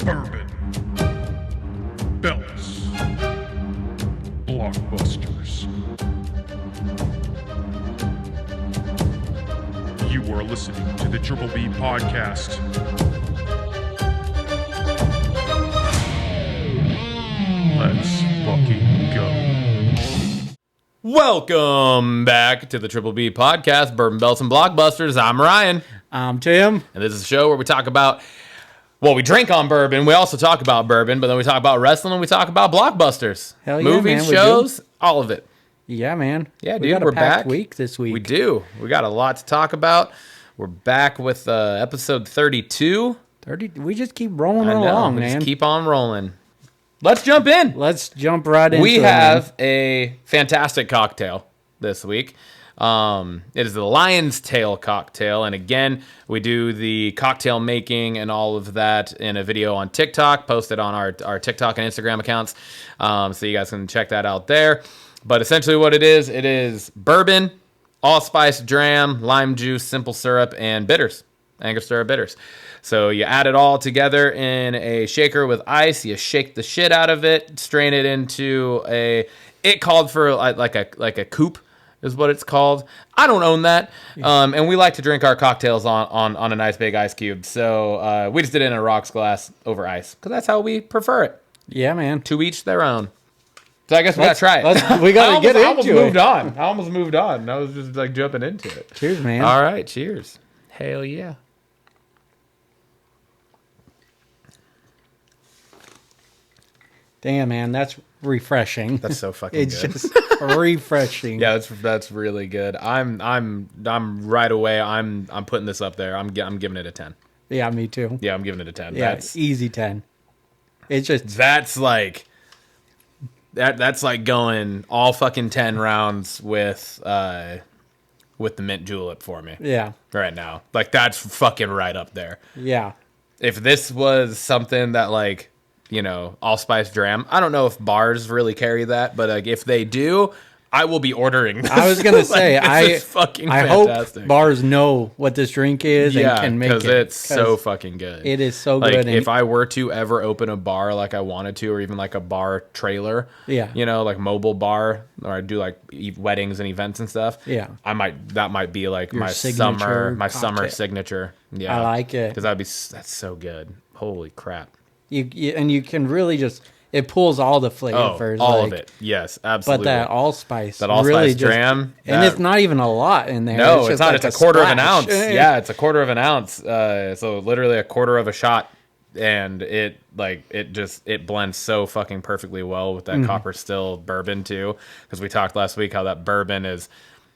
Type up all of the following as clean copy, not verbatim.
Bourbon, Belts, Blockbusters. You are listening to the Triple B Podcast. Let's fucking go. Welcome back to the Triple B Podcast, Bourbon, Belts, and Blockbusters. I'm Ryan. I'm Tim. And this is a show where we talk about, well, we drink on bourbon. We also talk about bourbon, but then we talk about wrestling and we talk about blockbusters. Hell yeah, movies, man, we shows, all of it. Yeah, man. Yeah, dude, we got a we're packed back. Week this week. We do. We got a lot to talk about. We're back with episode 32. 30. We just keep rolling I know, along, we man. just keep on rolling. Let's jump in. Let's jump right into it. We have a fantastic cocktail this week. It is the Lion's Tail cocktail. And again, we do the cocktail making and all of that in a video on TikTok, posted on our TikTok and Instagram accounts. So you guys can check that out there. But essentially what it is bourbon, allspice dram, lime juice, simple syrup, and bitters, Angostura bitters. So you add it all together in a shaker with ice. You shake the shit out of it, strain it into it called for like a coupe is what it's called. I don't own that. And we like to drink our cocktails on a nice big ice cube. So we just did it in a rocks glass over ice because that's how we prefer it. Yeah, man. To each their own. So I guess we gotta try it. We gotta get I almost into moved it. on. I almost moved on. I was just like jumping into it. Cheers, man. All right, cheers. Hell yeah. Damn, man. That's refreshing. That's so fucking It's good. just refreshing. Yeah, that's really good. I'm right away. I'm putting this up there. I'm giving it a 10. Yeah, me too. Yeah, I'm giving it a 10. Yeah, easy 10. It's just... That's like going all fucking 10 rounds with the mint julep for me. Yeah. Right now. Like that's fucking right up there. Yeah. If this was something that like, you know, allspice dram, I don't know if bars really carry that, but like if they do, I will be ordering this. I was gonna say, this is fucking I fantastic. hope bars know what this drink is and can make it. because it's so fucking good. It is so like, good. If I were to ever open a bar like I wanted to, or even like a bar trailer, Yeah. you know, like mobile bar, or I do like weddings and events and stuff. Yeah. That might be like Your my signature summer cocktail. signature. Yeah, I like it. because that's so good. Holy crap. You can really just... It pulls all the flavors. all like, of it. Yes, absolutely. But that allspice, allspice dram, and it's not even a lot in there. No, it's it's just not. like It's a quarter of an splash. ounce. Yeah, it's a quarter of an ounce. So literally a quarter of a shot, and it blends so fucking perfectly well with that copper still bourbon too. Because we talked last week how that bourbon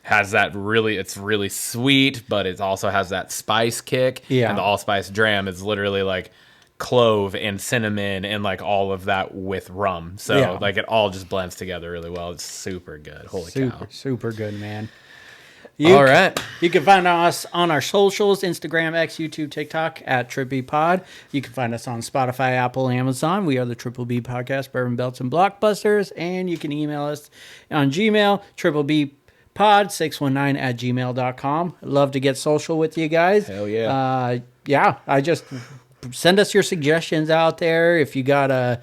has that it's really sweet, but it also has that spice kick. Yeah. And the allspice dram is literally like clove and cinnamon and like all of that with rum. So Yeah. like it all just blends together really well. It's super good. Holy cow. Super good, man. All right. You can find us on our socials, Instagram, X, YouTube, TikTok, at Triple B Pod. You can find us on Spotify, Apple, Amazon. We are the Triple B Podcast, Bourbon, Belts, and Blockbusters. And you can email us on Gmail, triplebpod619@gmail.com. Love to get social with you guys. Hell yeah. I just send us your suggestions out there. If you got a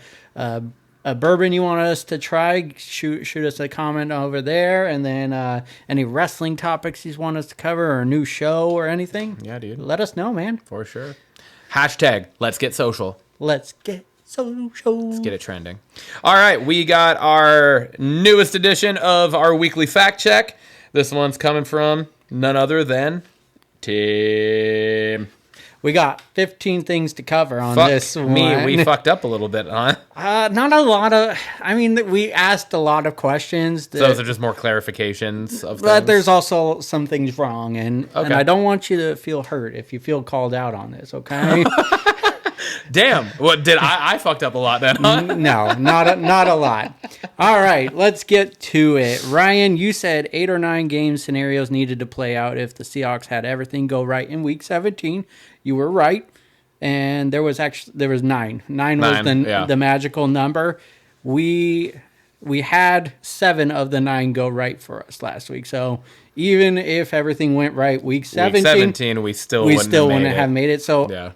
bourbon you want us to try, shoot us a comment over there. And then any wrestling topics you want us to cover or a new show or anything. Yeah, dude. Let us know, man. For sure. Hashtag let's get social. Let's get social. Let's get it trending. All right, we got our newest edition of our weekly fact check. This one's coming from none other than Tim. We got 15 things to cover on Fuck this one. me, we fucked up a little bit, huh? Not a lot of... I mean, we asked a lot of questions. So those are just more clarifications of But things? there's also some things wrong, and Okay. I don't want you to feel hurt if you feel called out on this, okay? Damn, what did I fucked up a lot then, huh? No, not a lot. All right, let's get to it. Ryan, you said 8 or 9 game scenarios needed to play out if the Seahawks had everything go right in Week 17. You were right, and there was 9. 9 was the magical number. We had 7 of the 9 go right for us last week. So even if everything went right, week 17, we still wouldn't have made it. So Yeah.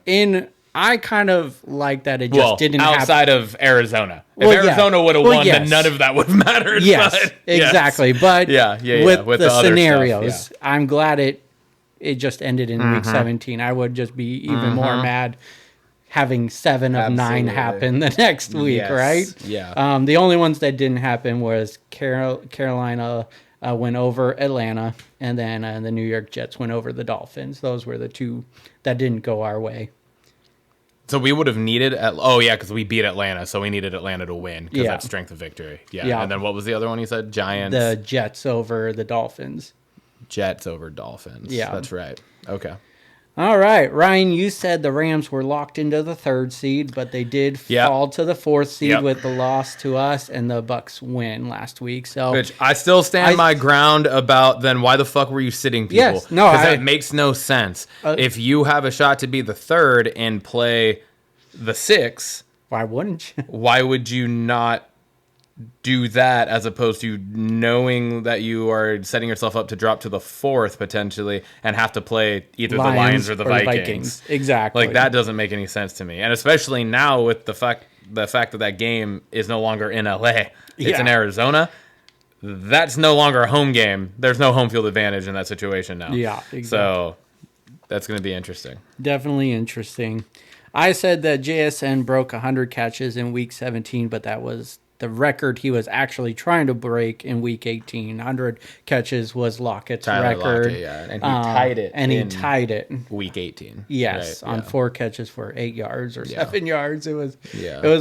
I kind of like that it just didn't happen. Outside of Arizona. If Well, yeah. Arizona would have Well, won, yes. then none of that would have mattered. Yes, but, exactly. But with the other scenarios, stuff, I'm glad it just ended in week 17. I would just be even more mad having 7 of 9 happen the next week, Yes. right? Yeah. The only ones that didn't happen was Carolina went over Atlanta, and then the New York Jets went over the Dolphins. Those were the 2 that didn't go our way. So we would have needed... because we beat Atlanta, so we needed Atlanta to win, because Yeah. that's strength of victory. Yeah. Yeah. And then what was the other one you said? Giants? The Jets over the Dolphins. Jets over Dolphins. Yeah. That's right. Okay. All right, Ryan, you said the Rams were locked into the 3rd seed, but they did fall to the 4th seed with the loss to us, and the Bucks win last week. So, Which I still stand my ground about. Then why the fuck were you sitting people? Yes, no, because that makes no sense. If you have a shot to be the 3rd and play the 6th, why wouldn't you? Why would you not do that as opposed to knowing that you are setting yourself up to drop to the 4th potentially and have to play either the Lions or the Vikings? Exactly. Like, that doesn't make any sense to me. And especially now with the fact that game is no longer in LA. It's in Arizona. That's no longer a home game. There's no home field advantage in that situation now. Yeah, exactly. So that's going to be interesting. Definitely interesting. I said that JSN broke 100 catches in week 17, but that was the record he was actually trying to break in week 18. 100 catches was Lockett's record. Lockett, yeah. And he tied it. And he tied it. Week 18. Yes, right? on 4 catches for 8 yards or 7 yards. It was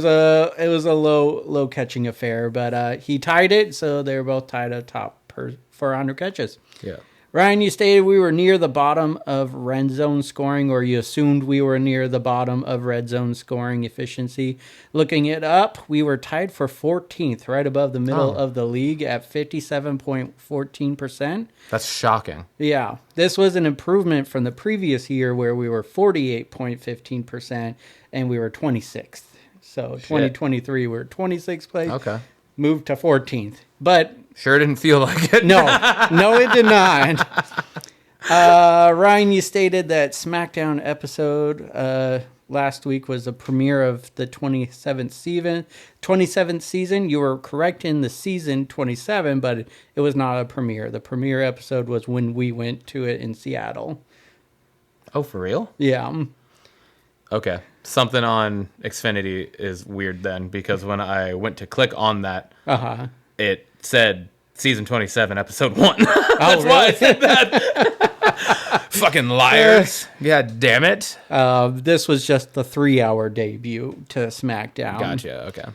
a low catching affair, but he tied it, so they were both tied at top for 100 catches. Yeah. Ryan, you stated we were near the bottom of red zone scoring, or you assumed we were near the bottom of red zone scoring efficiency. Looking it up, we were tied for 14th, right above the middle of the league at 57.14%. That's shocking. Yeah. This was an improvement from the previous year where we were 48.15% and we were 26th. So 2023, we were 26th place. Okay. Moved to 14th. But sure didn't feel like it. No, it did not. Ryan, you stated that SmackDown episode last week was the premiere of the 27th season. You were correct in the season 27, but it was not a premiere. The premiere episode was when we went to it in Seattle. Oh, for real? Yeah. Okay. Something on Xfinity is weird then, because when I went to click on that, it said season 27, episode 1. That's why I said that. Fucking liars. God damn it. This was just the 3-hour debut to SmackDown. Gotcha. Okay.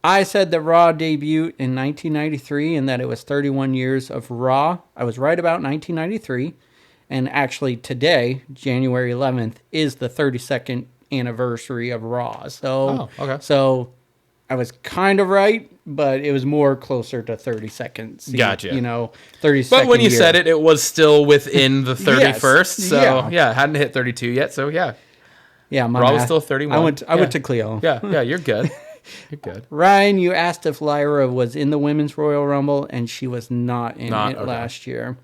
I said that Raw debuted in 1993 and that it was 31 years of Raw. I was right about 1993. And actually today, January 11th, is the 32nd anniversary of Raw. So, so I was kind of right, but it was more closer to 32nd. Gotcha. 32nd. But when you year. said it, it was still within the 31st. Yes. So, hadn't hit 32 yet. So, yeah. Yeah, my Raw was math. still 31. I went to Cleo. Yeah, you're good. You're good. Ryan, you asked if Lyra was in the Women's Royal Rumble, and she was not in it last year.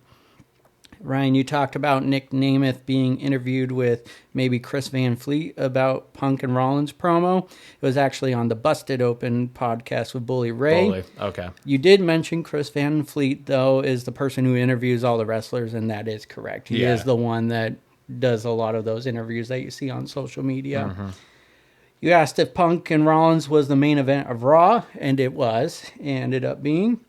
Ryan, you talked about Nick Namath being interviewed with maybe Chris Van Fleet about Punk and Rollins promo. It was actually on the Busted Open podcast with Bully Ray. Okay. You did mention Chris Van Fleet, though, is the person who interviews all the wrestlers, and that is correct. He is the one that does a lot of those interviews that you see on social media. Mm-hmm. You asked if Punk and Rollins was the main event of Raw, and it was. It ended up being.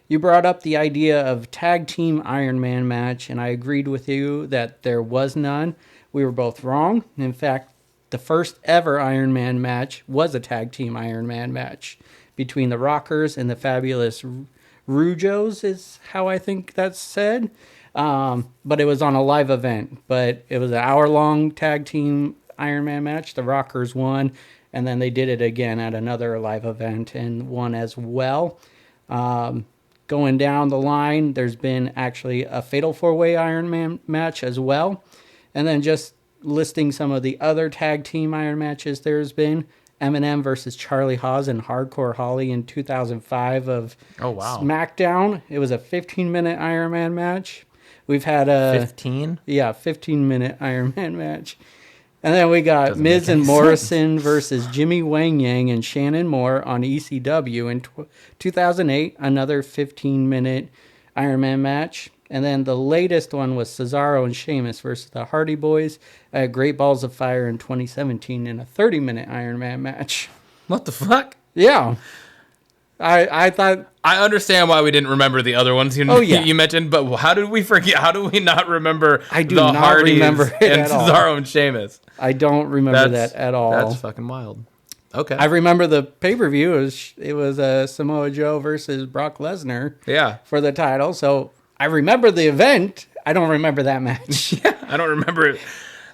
You brought up the idea of tag team Iron Man match, and I agreed with you that there was none. We were both wrong. In fact, the first ever Iron Man match was a tag team Iron Man match between the Rockers and the Fabulous Rujos, is how I think that's said. But it was on a live event. But it was an hour-long tag team Iron Man match. The Rockers won, and then they did it again at another live event and won as well. Going down the line, there's been actually a Fatal 4-Way Iron Man match as well. And then just listing some of the other tag team Iron matches there's been. Eminem versus Charlie Haas and Hardcore Holly in 2005 of SmackDown. It was a 15-minute Iron Man match. We've had a 15? Yeah, 15-minute Iron Man match. And then we got Doesn't Miz make any and Morrison versus Jimmy Wang Yang and Shannon Moore on ECW in 2008. Another 15-minute Iron Man match. And then the latest one was Cesaro and Sheamus versus the Hardy Boys at Great Balls of Fire in 2017 in a 30-minute Iron Man match. What the fuck? Yeah. I thought... I understand why we didn't remember the other ones you mentioned, but how did we forget? How do we not remember I do the not Hardys remember it and at all. Cesaro and Sheamus? I don't remember that at all. That's fucking wild. Okay. I remember the pay-per-view. It was Samoa Joe versus Brock Lesnar for the title. So I remember the event. I don't remember that match. Yeah, I don't remember it.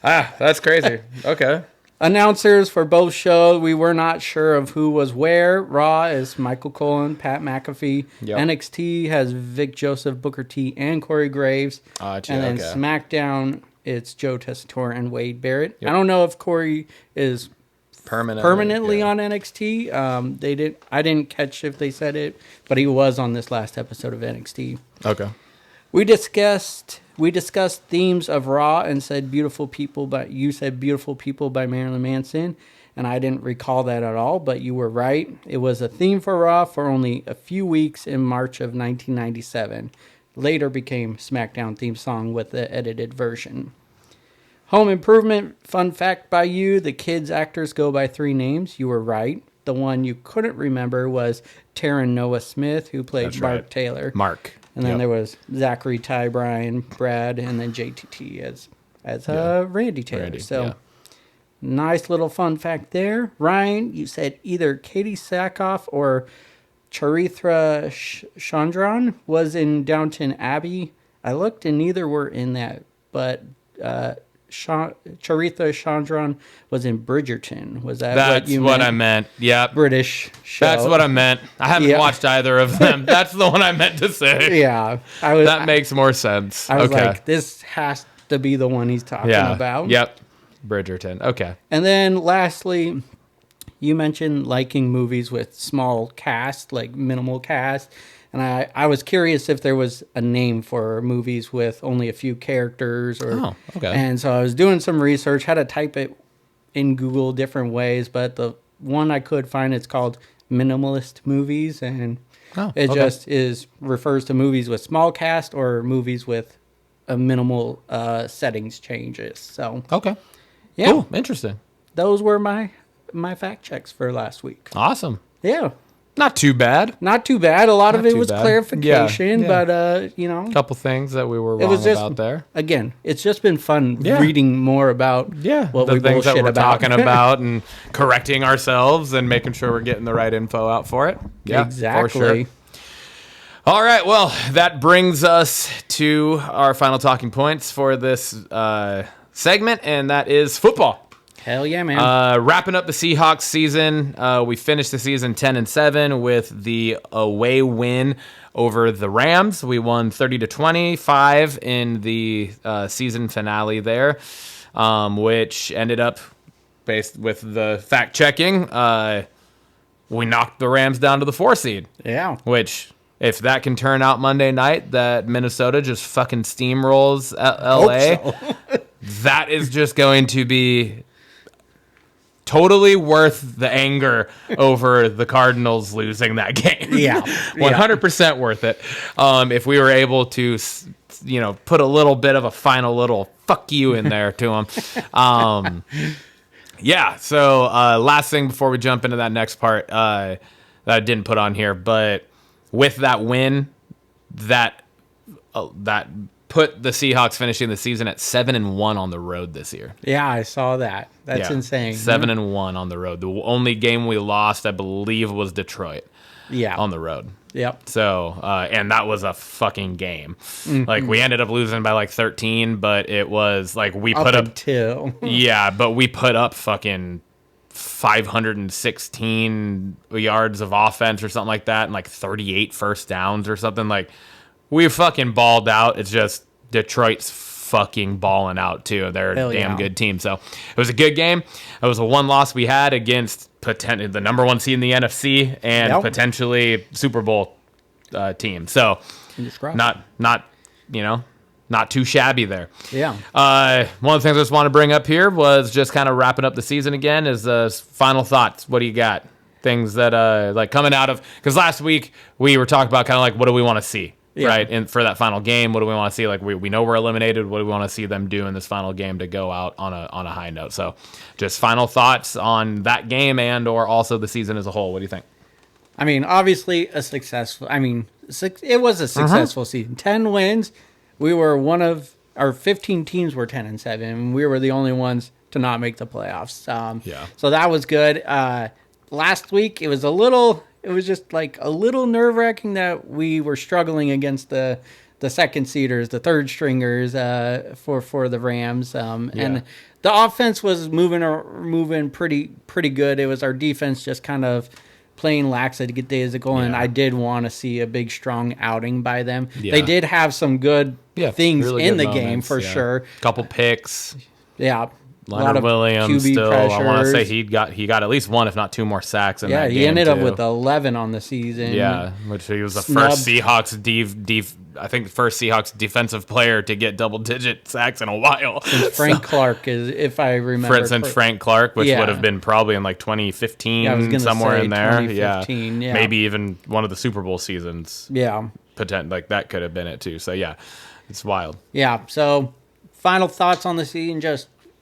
That's crazy. Okay. Announcers for both shows, we were not sure of who was where. Raw is Michael Cole and Pat McAfee. Yep. NXT has Vic Joseph, Booker T, and Corey Graves. And then SmackDown, it's Joe Tessitore and Wade Barrett. Yep. I don't know if Corey is permanently on NXT. I didn't catch if they said it, but he was on this last episode of NXT. Okay. We discussed themes of Raw and said "Beautiful People," but you said "Beautiful People" by Marilyn Manson, and I didn't recall that at all. But you were right. It was a theme for Raw for only a few weeks in March of 1997. Later became SmackDown theme song with the edited version. Home Improvement fun fact by you: the kids' actors go by 3 names. You were right. The one you couldn't remember was Taron Noah Smith, who played Mark Taylor. Mark. And then there was Zachary, Ty, Brian, Brad, and then JTT as Randy Taylor. Nice little fun fact there. Ryan, you said either Katie Sackhoff or Charithra Chandran was in Downton Abbey. I looked and neither were in that, but Charitha Chandran was in Bridgerton. Was that That's what you what meant? I meant. Yeah. British show. That's what I meant. I haven't watched either of them. That's the one I meant to say. Yeah. That makes more sense. I was like, this has to be the one he's talking about. Yep. Bridgerton. Okay. And then lastly, you mentioned liking movies with small cast, like minimal cast. And I was curious if there was a name for movies with only a few characters. And so I was doing some research, had to type it in Google different ways. But the one I could find, it's called minimalist movies. And just refers to movies with small cast or movies with a minimal settings changes. So yeah, cool. Interesting. Those were my fact checks for last week. Awesome. Yeah. Not too bad. Not too bad. A lot of it was clarification, but a couple things that we were wrong about there. Again, it's just been fun reading more about what the things that we're talking about and correcting ourselves and making sure we're getting the right info out for it. Yeah, exactly. For sure. All right, well, that brings us to our final talking points for this segment, and that is football. Hell yeah, man. Wrapping up the Seahawks season, we finished the season 10-7 with the away win over the Rams. We won 30-25 in the season finale there, which ended up, based with the fact checking, we knocked the Rams down to the 4 seed. Yeah. Which, if that can turn out Monday night, that Minnesota just fucking steamrolls LA, that is just going to be totally worth the anger over the Cardinals losing that game. Yeah. 100% worth it. If we were able to, put a little bit of a final little fuck you in there to them. So last thing before we jump into that next part that I didn't put on here, but with that win, that put the Seahawks finishing the season at 7-1 on the road this year. Yeah, I saw that. That's insane. 7-1 on the road. The only game we lost, I believe, was Detroit. Yeah. On the road. Yep. So, and that was a fucking game. Mm-hmm. Like, we ended up losing by 13, but it was like we put up. But we put up fucking 516 yards of offense or something like that, and like 38 first downs or something. Like, we fucking balled out. It's just Detroit's fucking balling out too. They're a damn good team. So it was a good game. It was a one loss we had against the number 1 seed in the NFC and potentially Super Bowl team. So not not too shabby there. Yeah. One of the things I just want to bring up here was just kind of wrapping up the season again is final thoughts. What do you got? Things that like coming out of, because last week we were talking about kind of like what do we want to see, right? And for that final game, what do we want to see? Like we know we're eliminated. What do we want to see them do in this final game to go out on a high note? So just final thoughts on that game and or also the season as a whole. What do you think? I mean, obviously it was a successful season. 10 wins. We were one of our 15 teams were 10-7, and we were the only ones to not make the playoffs. So that was good. Last week it was just like a little nerve-wracking that we were struggling against the second seeders, the third stringers for the Rams. And the offense was moving pretty good. It was our defense just kind of playing lax at days ago, and I did want to see a big, strong outing by them. Yeah. They did have some good things really in the game for sure. Couple picks. Yeah. Leonard Williams QB still. pressures. I want to say he got at least one, if not two more sacks in that game. Yeah, he ended up with 11 on the season. Yeah, which he was the first Seahawks I think the first Seahawks defensive player to get double-digit sacks in a while. Since Frank Clark is, if I remember. Since Frank Clark, which would have been probably in like 2015, somewhere in there. 2015, yeah. Maybe even one of the Super Bowl seasons. Yeah. Like that could have been it too. So yeah, it's wild. Yeah. So final thoughts on the season,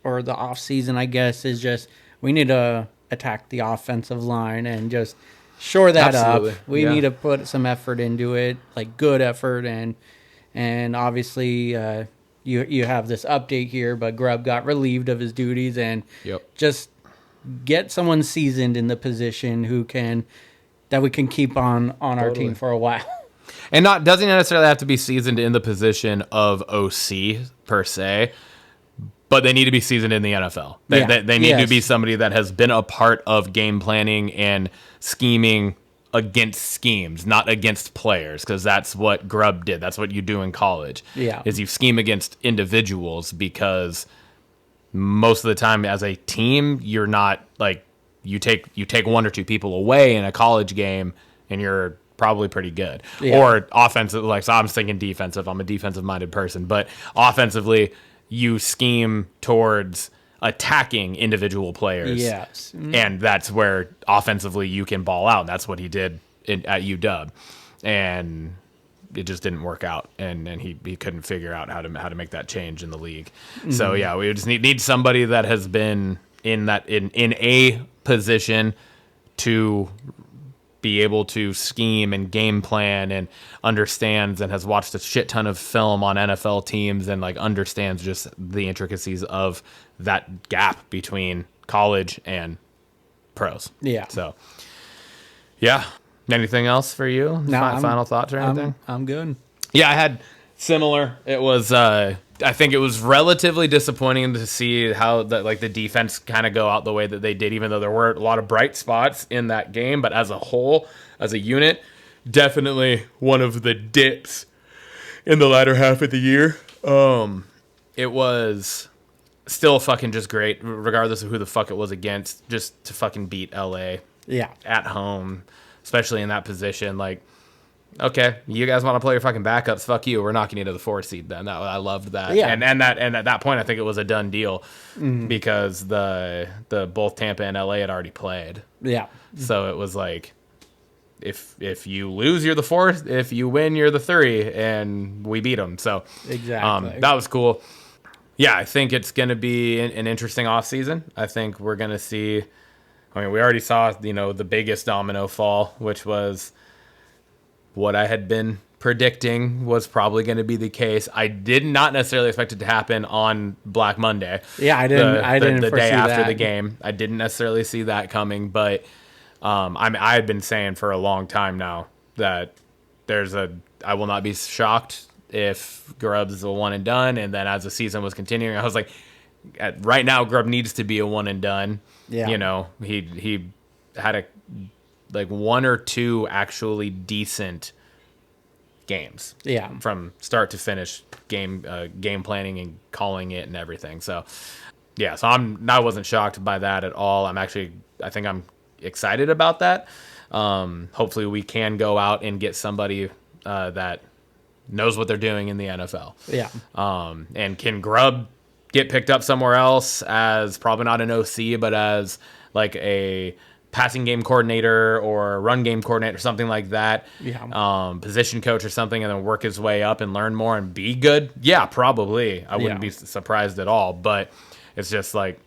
or the off season, I guess, is just we need to attack the offensive line and just shore that up. We need to put some effort into it, like good effort, and obviously you have this update here, but Grubb got relieved of his duties and just get someone seasoned in the position that we can keep on our team for a while. And doesn't necessarily have to be seasoned in the position of OC per se, but they need to be seasoned in the NFL. They need to be somebody that has been a part of game planning and scheming against schemes, not against players, because that's what Grubb did. That's what you do in college. Is you scheme against individuals, because most of the time as a team, you're not like you take one or two people away in a college game and you're probably pretty good. Or offensive, like, so I'm thinking defensive. I'm a defensive minded person, but offensively, you scheme towards attacking individual players. Yes. And that's where offensively you can ball out. That's what he did at UW. And it just didn't work out. And he couldn't figure out how to make that change in the league. Mm-hmm. So yeah, we just need somebody that has been in a position to be able to scheme and game plan and understands and has watched a shit ton of film on NFL teams and like understands just the intricacies of that gap between college and pros. Yeah. So, yeah. Anything else for you? No, final thoughts or anything? I'm good. Yeah, I had similar. It was I think it was relatively disappointing to see how the defense kind of go out the way that they did, even though there were a lot of bright spots in that game. But as a whole, as a unit, definitely one of the dips in the latter half of the year. It was still fucking just great, regardless of who the fuck it was against, just to fucking beat LA. Yeah. At home, especially in that position. Like, okay, you guys want to play your fucking backups? Fuck you. We're knocking you to the 4th seed then. I loved that. Yeah. And at that point, I think it was a done deal because the both Tampa and LA had already played. Yeah. So it was like, if you lose, you're the 4th. If you win, you're the 3, and we beat them. So exactly, that was cool. Yeah, I think it's going to be an interesting offseason. I think we're going to see. I mean, we already saw the biggest domino fall, which was what I had been predicting was probably going to be the case. I did not necessarily expect it to happen on Black Monday. Yeah, I didn't. The day after that. the game, I didn't necessarily see that coming. But I had been saying for a long time now that I will not be shocked if Grubb's a one and done. And then as the season was continuing, I was like, right now Grubb needs to be a one and done. Yeah, he had one or two actually decent games. Yeah. From start to finish, game planning and calling it and everything. So yeah, so I wasn't shocked by that at all. I think I'm excited about that. Hopefully we can go out and get somebody that knows what they're doing in the NFL. Yeah. And can Grubb get picked up somewhere else as probably not an OC, but as like a passing game coordinator or run game coordinator, something like that. Yeah. Position coach or something, and then work his way up and learn more and be good. Yeah, probably. I wouldn't be surprised at all. But it's just like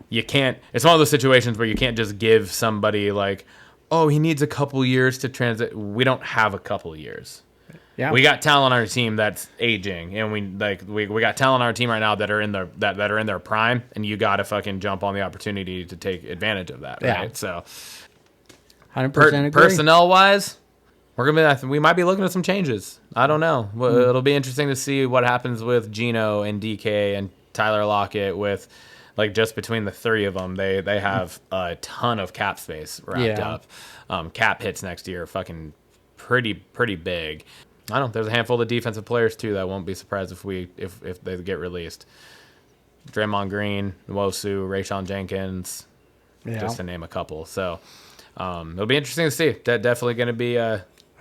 you can't. It's one of those situations where you can't just give somebody like, oh, he needs a couple years to transit. We don't have a couple years. Yeah. We got talent on our team that's aging, and we got talent on our team right now that are in their that are in their prime, and you got to fucking jump on the opportunity to take advantage of that, right? Yeah. So, 100% agree. personnel wise, we might be looking at some changes. I don't know. It'll be interesting to see what happens with Geno and DK and Tyler Lockett. With like just between the three of them, they have a ton of cap space wrapped up. Cap hits next year, fucking pretty big. I don't know. There's a handful of defensive players too that I won't be surprised if they get released. Draymond Green, Nwosu, Rayshon Jenkins, just to name a couple. So it'll be interesting to see. Definitely going to be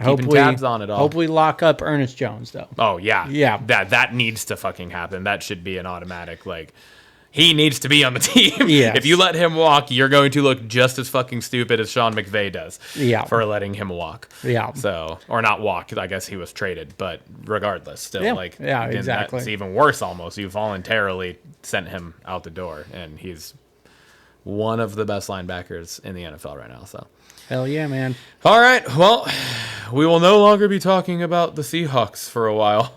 keeping tabs on it all. Hope we lock up Ernest Jones though. Oh yeah, yeah. That needs to fucking happen. That should be an automatic like. He needs to be on the team. Yes. If you let him walk, you're going to look just as fucking stupid as Sean McVay does. Yeah. For letting him walk. Yeah. So, or not walk. I guess he was traded, but regardless, still exactly. That's even worse. Almost, you voluntarily sent him out the door, and he's one of the best linebackers in the NFL right now. So. Hell yeah, man. All right. Well, we will no longer be talking about the Seahawks for a while,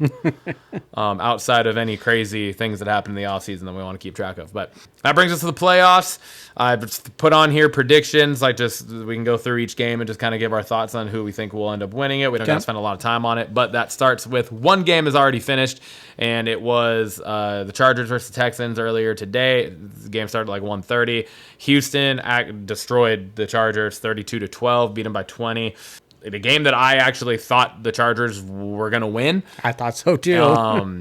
outside of any crazy things that happen in the offseason that we want to keep track of. But that brings us to the playoffs. I've put on here predictions. Like we can go through each game and just kind of give our thoughts on who we think will end up winning it. We don't got to spend a lot of time on it. But that starts with one game is already finished, and it was the Chargers versus Texans earlier today. The game started like 1:30. Houston destroyed the Chargers 32-12, beat them by 20. The game that I actually thought the Chargers were going to win. I thought so too.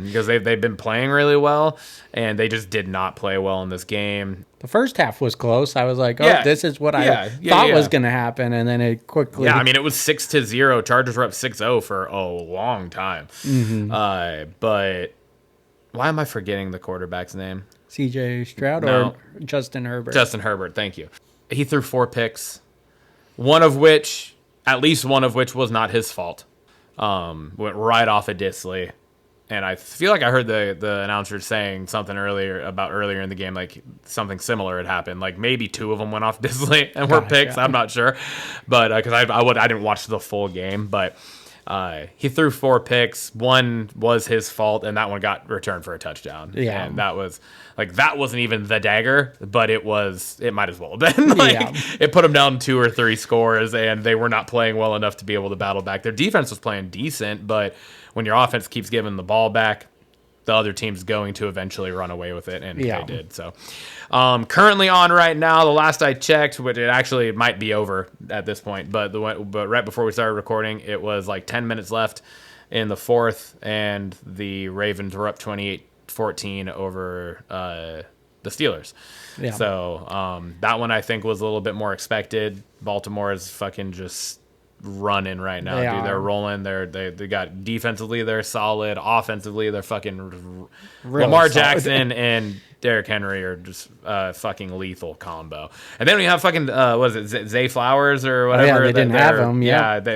Because they've been playing really well, and they just did not play well in this game. The first half was close. I was like, this is what I thought was going to happen, and then it quickly... Yeah, I mean, it was 6-0. Chargers were up 6-0 for a long time. Mm-hmm. But why am I forgetting the quarterback's name? CJ Stroud or Justin Herbert? Justin Herbert, thank you. He threw 4 picks, at least one of which was not his fault. Went right off of Disley. And I feel like I heard the announcer saying something earlier in the game, like something similar had happened. Like maybe 2 of them went off Disley and were picks. I'm not sure. But because I didn't watch the full game. But he threw 4 picks. One was his fault, and that one got returned for a touchdown. Yeah. And that wasn't even the dagger, but it might as well have been. It put them down 2 or 3 scores, and they were not playing well enough to be able to battle back. Their defense was playing decent, but when your offense keeps giving the ball back, the other team's going to eventually run away with it, and they did. So currently on right now, the last I checked, which it actually might be over at this point, but right before we started recording, it was like 10 minutes left in the fourth, and the Ravens were up 28-14 over the Steelers. Yeah. So that one I think was a little bit more expected. Baltimore is fucking just running right now, dude. They're rolling. They got defensively, they're solid. Offensively, they're fucking Lamar Jackson and Derrick Henry are just fucking lethal combo. And then we have fucking what is it, Zay Flowers or whatever. They didn't have him.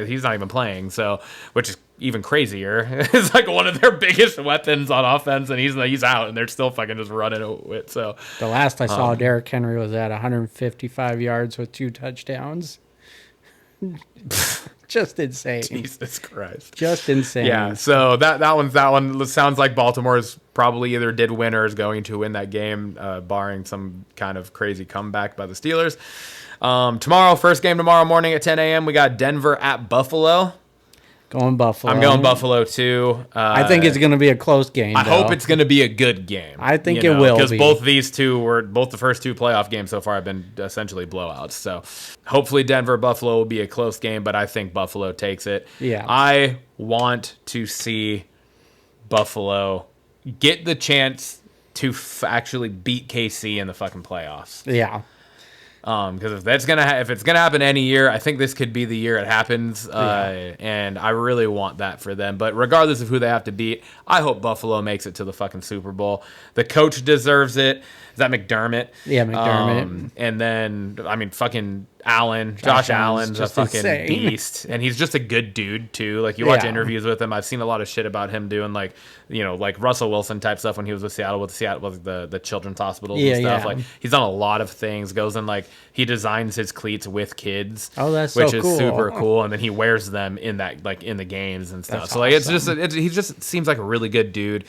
He's not even playing. So which is even crazier. It's like one of their biggest weapons on offense, and he's out, and they're still fucking just running it. So the last I saw, Derrick Henry was at 155 yards with 2 touchdowns. Just insane. Jesus Christ. Just insane. Yeah, so that one sounds like Baltimore's probably either did win or is going to win that game, barring some kind of crazy comeback by the Steelers. First game tomorrow morning at 10 a.m., we got Denver at Buffalo. Going Buffalo. I'm going Buffalo too. I think it's going to be a close game. I hope it's going to be a good game. I think it will be. Because both the first 2 playoff games so far have been essentially blowouts. So hopefully Denver-Buffalo will be a close game, but I think Buffalo takes it. Yeah. I want to see Buffalo get the chance to actually beat KC in the fucking playoffs. Yeah. Because if it's gonna happen any year, I think this could be the year it happens. And I really want that for them. But regardless of who they have to beat, I hope Buffalo makes it to the fucking Super Bowl. The coach deserves it. Is that McDermott? Yeah, McDermott. And then, I mean, fucking Allen. Josh Allen's a fucking beast. And he's just a good dude, too. Like, you watch interviews with him. I've seen a lot of shit about him doing, like, like Russell Wilson type stuff when he was with Seattle, with the children's hospitals and stuff. Yeah. Like, he's done a lot of things. Goes and, like, he designs his cleats with kids. Oh, that's which so is cool. super cool. And then he wears them in that, like, in the games and stuff. That's so, like, awesome. he just seems like a really good dude.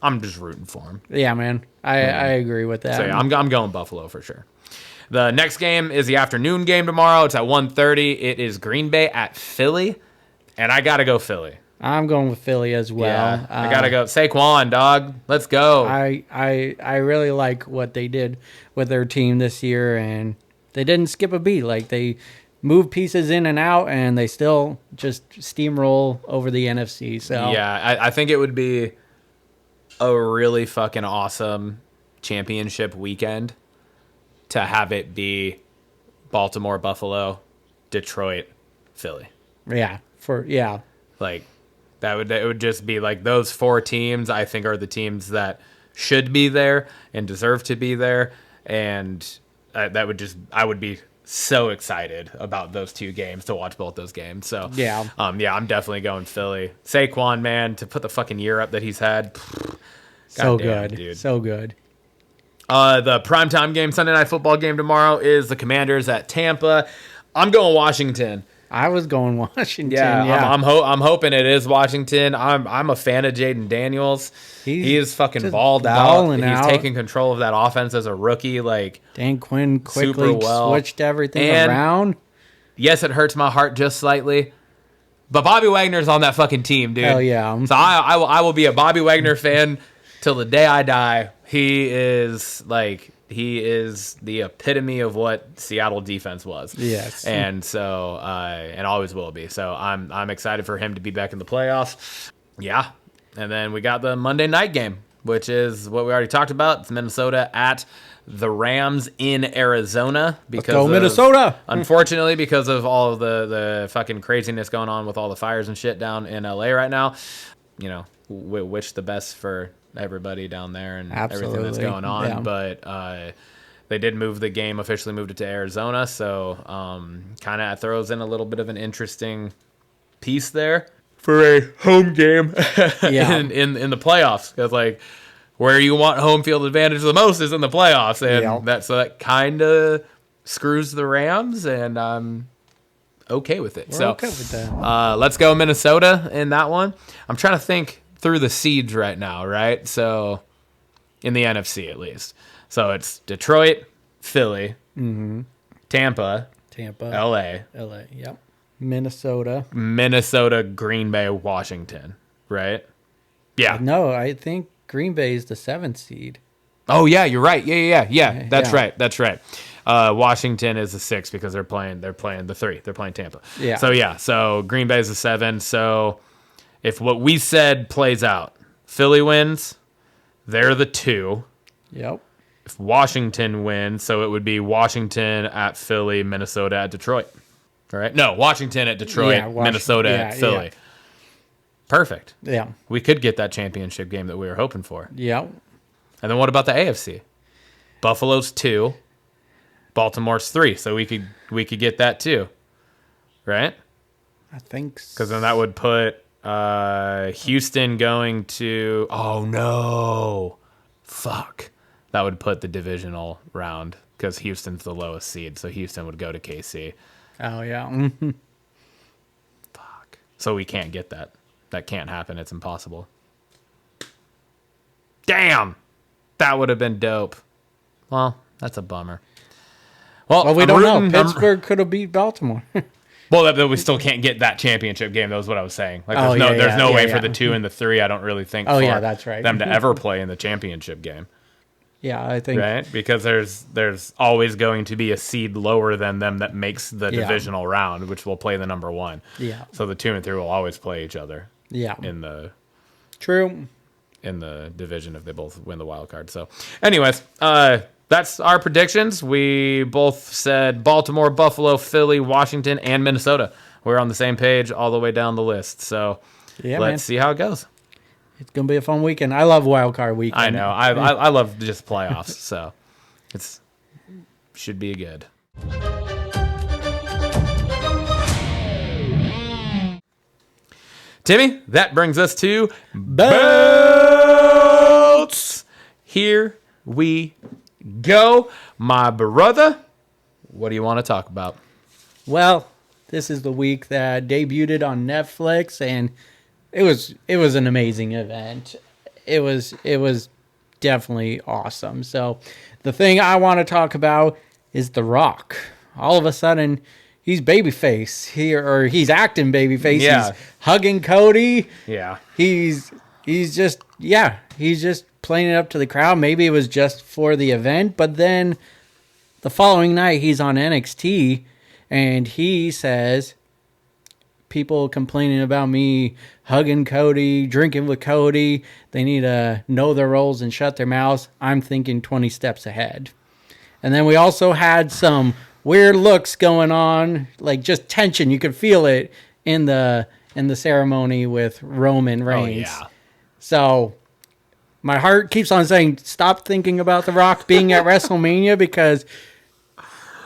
I'm just rooting for him. Yeah, man. I agree with that. So, yeah, I'm going Buffalo for sure. The next game is the afternoon game tomorrow. It's at 1:30. It is Green Bay at Philly. And I got to go Philly. I'm going with Philly as well. Yeah, I got to go. Saquon, dog. Let's go. I really like what they did with their team this year, and they didn't skip a beat. Like, they moved pieces in and out, and they still just steamroll over the NFC. So yeah, I think it would be a really fucking awesome championship weekend to have it be Baltimore, Buffalo, Detroit, Philly. Yeah, like it would just be like those four teams. I think are the teams that should be there and deserve to be there, and I would be so excited about those two games, to watch both those games. So yeah, I'm definitely going Philly. Saquon, man, to put the fucking year up that he's had. So damn, good, dude. So good. The primetime game, Sunday Night Football game tomorrow is the Commanders at Tampa. I'm going Washington. I was going Washington. Yeah. I'm hoping it is Washington. I'm a fan of Jaden Daniels. He is fucking balled out. He's taking control of that offense as a rookie. Like, Dan Quinn quickly switched everything around. Yes, it hurts my heart just slightly. But Bobby Wagner's on that fucking team, dude. Hell yeah. So I will be a Bobby Wagner fan till the day I die. He is the epitome of what Seattle defense was. Yes. And so and always will be. So I'm excited for him to be back in the playoffs. Yeah. And then we got the Monday night game, which is what we already talked about. It's Minnesota at the Rams in Arizona. Let's go Minnesota. Unfortunately, because of all of the fucking craziness going on with all the fires and shit down in LA right now, we wish the best for everybody down there and everything that's going on. Yeah. But they did officially moved it to Arizona. So kind of throws in a little bit of an interesting piece there for a home game in the playoffs. Because, like, where you want home field advantage the most is in the playoffs. And that kind of screws the Rams, and I'm okay with it. We're okay with that. Let's go Minnesota in that one. I'm trying to think through the seeds right now, right? So in the NFC at least. So it's Detroit, Philly, Tampa, LA, yep. Minnesota, Green Bay, Washington, right? Yeah. No, I think Green Bay is the 7th seed. Oh yeah, you're right. Yeah. That's right. Washington is the 6 because they're playing the 3. They're playing Tampa. Yeah. So Green Bay is the 7. So if what we said plays out, Philly wins, they're the 2. Yep. If Washington wins, so it would be Washington at Philly, Minnesota at Detroit. All right? No, Washington at Detroit, Minnesota at Philly. Yeah. Perfect. Yeah. We could get that championship game that we were hoping for. Yep. And then what about the AFC? Buffalo's 2, Baltimore's 3, so we could get that too, right? I think so. Because then that would put Houston going to. Oh no! Fuck. That would put the divisional round because Houston's the lowest seed, so Houston would go to KC. Oh yeah. Fuck. So we can't get that. That can't happen. It's impossible. Damn. That would have been dope. Well, that's a bummer. Well, we don't know. Pittsburgh could have beat Baltimore. Well, we still can't get that championship game. That was what I was saying. Like, there's no way for the 2 and the 3. I don't really think. That's right. Them to ever play in the championship game. Yeah, I think. Right, because there's always going to be a seed lower than them that makes the divisional round, which will play the number 1. Yeah. So the 2 and 3 will always play each other. Yeah. In the true. In the division if they both win the wild card. So, anyways, that's our predictions. We both said Baltimore, Buffalo, Philly, Washington, and Minnesota. We're on the same page all the way down the list. So let's see how it goes. It's going to be a fun weekend. I love wild card weekend. I know. I love just playoffs. So it's should be good. Timmy, that brings us to Boats. Here we go. My brother, what do you want to talk about? Well, this is the week that debuted on Netflix, and it was an amazing event. It was definitely awesome. So the thing I want to talk about is The Rock. All of a sudden, he's babyface here, or he's acting babyface. Yeah. He's hugging Cody. Yeah. He's just playing it up to the crowd. Maybe it was just for the event, but then the following night he's on NXT and he says, people complaining about me hugging Cody, drinking with Cody, they need to know their roles and shut their mouths. I'm thinking 20 steps ahead. And then we also had some weird looks going on, like just tension. You could feel it in the ceremony with Roman Reigns. Oh, yeah. So my heart keeps on saying, stop thinking about The Rock being at WrestleMania, because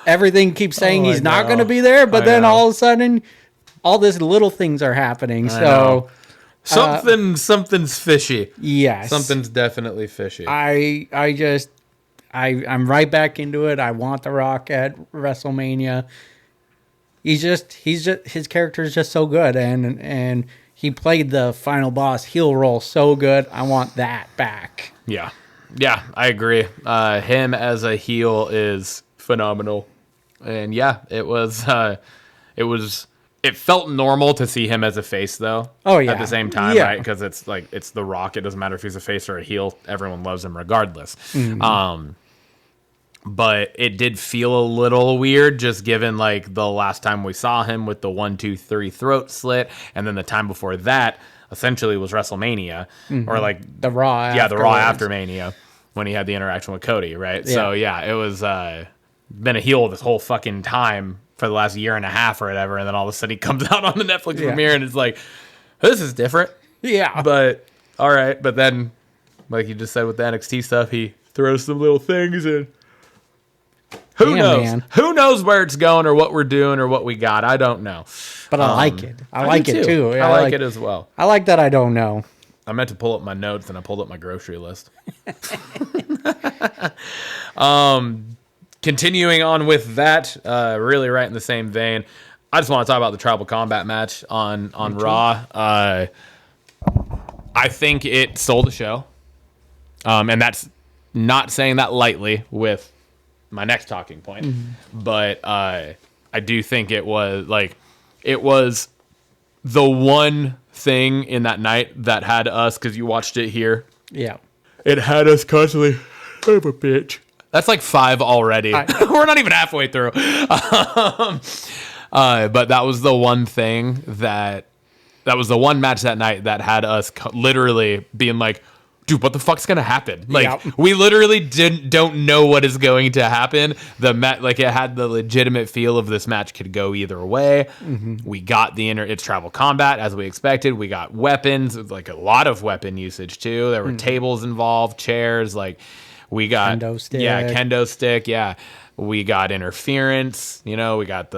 everything keeps saying he's not going to be there. But then all of a sudden, all these little things are happening. So something's fishy. Yes. Something's definitely fishy. I'm right back into it. I want The Rock at WrestleMania. His character is just so good, and he played the final boss heel role so good. I want that back. Yeah, I agree. Him as a heel is phenomenal, and yeah, it felt normal to see him as a face, though. Oh yeah. At the same time, right? Because it's The Rock. It doesn't matter if he's a face or a heel. Everyone loves him regardless. Mm-hmm. But it did feel a little weird, just given like the last time we saw him with the 1, 2, 3 throat slit, and then the time before that essentially was WrestleMania, or like the Raw. Yeah, the Raw after Mania when he had the interaction with Cody, right? Yeah. So yeah, it was been a heel this whole fucking time for the last year and a half or whatever, and then all of a sudden he comes out on the Netflix premiere and it's like, this is different. Yeah, but all right. But then, like you just said with the NXT stuff, he throws some little things in. Who knows? Man. Who knows where it's going or what we're doing or what we got? I don't know. But I like it. I like it too. I like it as well. I like that I don't know. I meant to pull up my notes and I pulled up my grocery list. Continuing on with that, really right in the same vein, I just want to talk about the tribal combat match on Raw. I think it stole the show. And that's not saying that lightly with my next talking point, but I do think it was the one thing in that night that had us, because you watched it here. Yeah, it had us constantly. I'm a bitch. That's like 5 already. We're not even halfway through. But that was the one thing that was the one match that night that had us literally being like, dude, what the fuck's gonna happen? Like, we literally don't know what is going to happen. It had the legitimate feel of this match could go either way. Mm-hmm. We got it's tribal combat as we expected. We got weapons, like a lot of weapon usage too. There were tables involved, chairs. Like we got kendo stick. Yeah, kendo stick. Yeah. We got interference, we got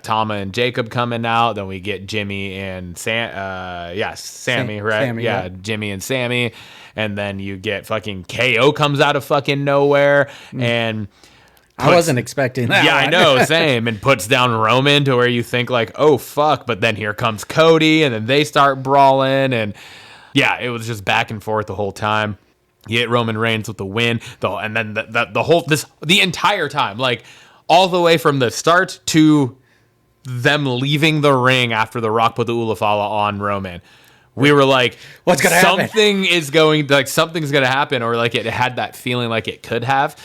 Tama and Jacob coming out. Then we get Jimmy and Sammy, right? Sammy, yeah, Jimmy and Sammy. And then you get fucking KO comes out of fucking nowhere. And I wasn't expecting that. Yeah, I know, same. And puts down Roman to where you think like, oh, fuck. But then here comes Cody, and then they start brawling. And yeah, it was just back and forth the whole time. You hit Roman Reigns with the win, and then the entire time, like all the way from the start to them leaving the ring after The Rock put the Ulafala on Roman, we were like, "What's gonna happen? Something's gonna happen," or like it had that feeling like it could have,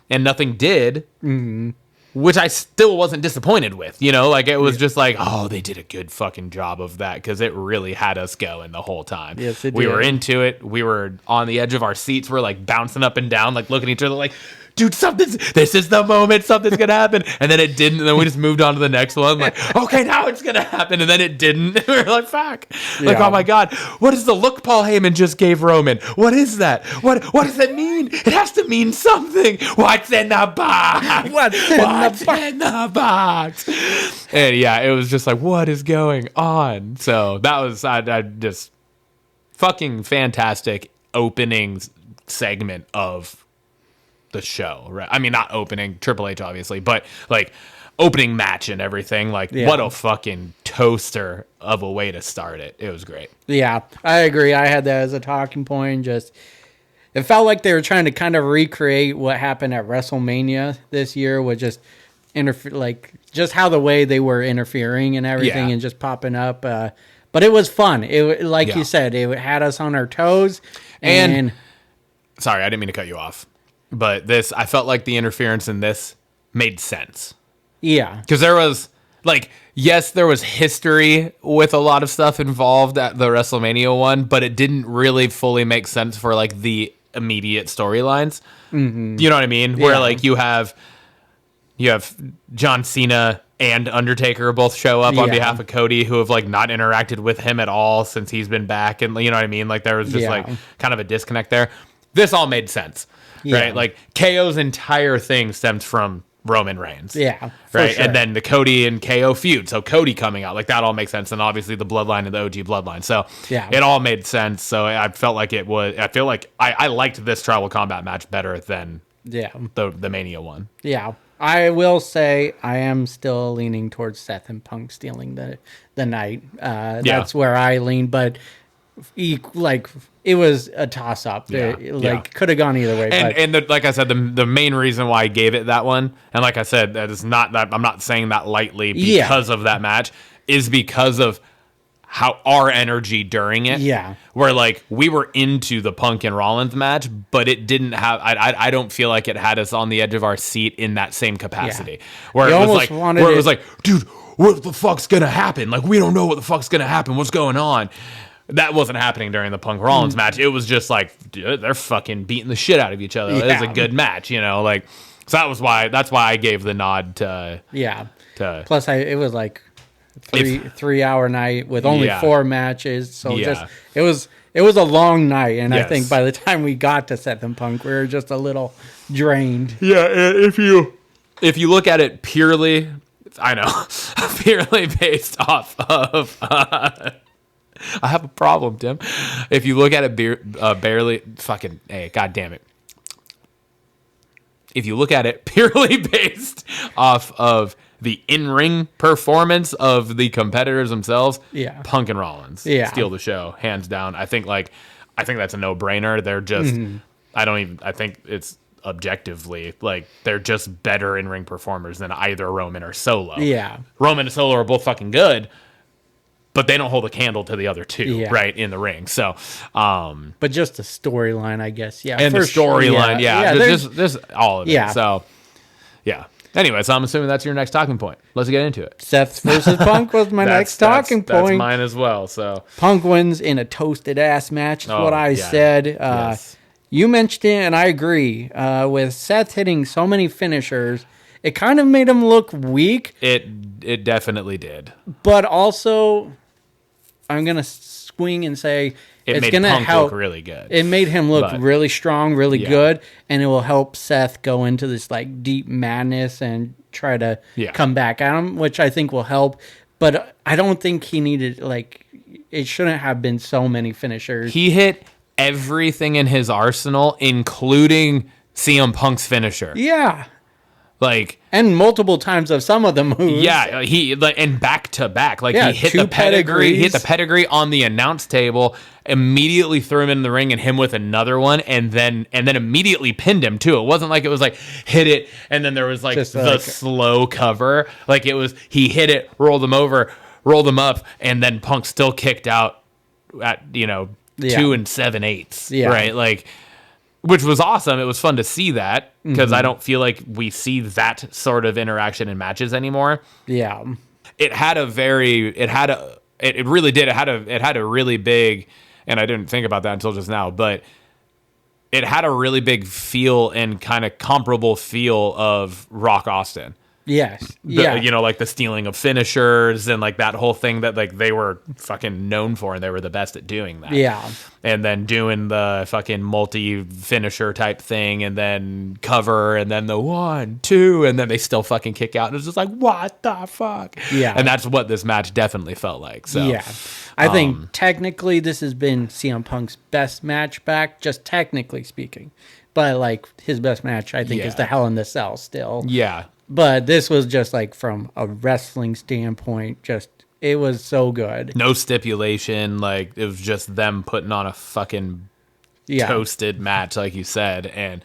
and nothing did. Mm-hmm. Which I still wasn't disappointed with, like it was just like, oh, they did a good fucking job of that, because it really had us going the whole time. Yes, it did. We were into it. We were on the edge of our seats. We're like bouncing up and down, like looking at each other like, dude, this is the moment, something's gonna happen. And then it didn't, and then we just moved on to the next one. Like, okay, now it's gonna happen, and then it didn't. We were like, fuck. Like, oh my God, what is the look Paul Heyman just gave Roman? What is that? What does that mean? It has to mean something. What's in the box? What's in the box? And yeah, it was just like, what is going on? So that was I just fucking fantastic opening segment of the show, right? I mean, not opening, Triple H obviously, but like opening match and everything. Like, what a fucking toaster of a way to start it. It was great. Yeah, I agree. I had that as a talking point. Just, it felt like they were trying to kind of recreate what happened at WrestleMania this year with just just how the way they were interfering and everything and just popping up. But it was fun. It, like you said, it had us on our toes. And sorry, I didn't mean to cut you off, but I felt like the interference in this made sense. Yeah. Because there was, like, yes, there was history with a lot of stuff involved at the WrestleMania one, but it didn't really fully make sense for, like, the immediate storylines. Mm-hmm. You know what I mean? Yeah. Where, like, you have John Cena and Undertaker both show up on behalf of Cody, who have, like, not interacted with him at all since he's been back. And, you know what I mean? Like, there was just, like, kind of a disconnect there. This all made sense, right? Like, KO's entire thing stems from Roman Reigns. Yeah. Right. Sure. And then the Cody and KO feud. So Cody coming out, like, that all makes sense. And obviously the bloodline and the OG bloodline. So it all made sense. So I felt like I liked this tribal combat match better than the Mania one. Yeah. I will say I am still leaning towards Seth and Punk stealing the night. That's where I lean, but it was a toss up. Could have gone either way. And like I said, the main reason why I gave it that one, and like I said, that is not that I'm not saying that lightly because of that match, is because of how our energy during it. Yeah. Where, like, we were into the Punk and Rollins match, but it didn't have, I don't feel like it had us on the edge of our seat in that same capacity. Where it was like, dude, what the fuck's gonna happen? Like, we don't know what the fuck's gonna happen. What's going on? That wasn't happening during the Punk Rollins match. It was just like, dude, they're fucking beating the shit out of each other. It was a good match, you know, like, so that's why I gave the nod to. Plus it was like 3 hour night with only 4 matches. So it was a long night. And I think by the time we got to Seth and Punk, we were just a little drained. Yeah. If you look at it purely, I know, purely based off of, I have a problem, Tim. If you look at it barely, fucking, hey, God damn it. If you look at it purely based off of the in-ring performance of the competitors themselves, Punk and Rollins steal the show, hands down. I think that's a no-brainer. They're just, I think it's objectively, like, they're just better in-ring performers than either Roman or Solo. Yeah. Roman and Solo are both fucking good, but they don't hold a candle to the other two, right, in the ring. So, but just the storyline, I guess, and the storyline, there's all of it. So, yeah. Anyway, so I'm assuming that's your next talking point. Let's get into it. Seth versus Punk was my next talking point. That's mine as well. So Punk wins in a toasted ass match. Is what I said. You mentioned it, and I agree. With Seth hitting so many finishers, it kind of made him look weak. It definitely did. But also, I'm gonna swing and say it's made gonna Punk help. Look really good. It made him look really strong, really good, and it will help Seth go into this, like, deep madness and try to come back at him, which I think will help. But I don't think he needed, like, it shouldn't have been so many finishers. He hit everything in his arsenal, including CM Punk's finisher. Yeah. Like, and multiple times of some of the moves. Yeah, and back to back. Like, he hit the pedigree. He hit the pedigree on the announce table, immediately threw him in the ring and him with another one, and then immediately pinned him too. It wasn't like it was like hit it and then there was like just the slow cover. Like, it was, he hit it, rolled him over, rolled him up, and then Punk still kicked out at 2 7/8. Right? Like, which was awesome. It was fun to see that, because I don't feel like we see that sort of interaction in matches anymore. Yeah. It really did. It had a really big, and I didn't think about that until just now, but it had a really big feel and kind of comparable feel of Rock Austin. Yes. You know, like the stealing of finishers and like that whole thing that like they were fucking known for, and they were the best at doing that. Yeah. And then doing the fucking multi-finisher type thing, and then cover, and then the 1, 2, and then they still fucking kick out. And it's just like, what the fuck? Yeah. And that's what this match definitely felt like. So yeah. I think technically this has been CM Punk's best match back, just technically speaking. But like his best match, I think, is the Hell in the Cell still. Yeah. But this was just like from a wrestling standpoint, just it was so good. No stipulation, like it was just them putting on a fucking toasted match, like you said, and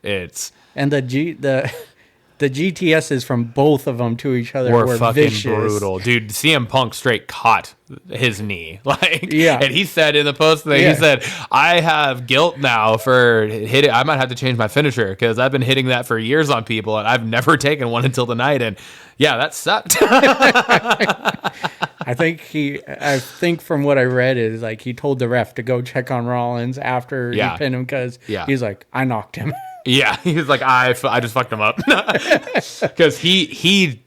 it's the GTSs from both of them to each other were fucking vicious. brutal, dude. CM Punk straight caught his knee, like, yeah. And he said in the post thing, he said, "I have guilt now for hitting. I might have to change my finisher because I've been hitting that for years on people, and I've never taken one until tonight." And yeah, that sucked. I think from what I read is like he told the ref to go check on Rollins after he pinned him because he's like, I knocked him. Yeah, he was like, I just fucked him up because he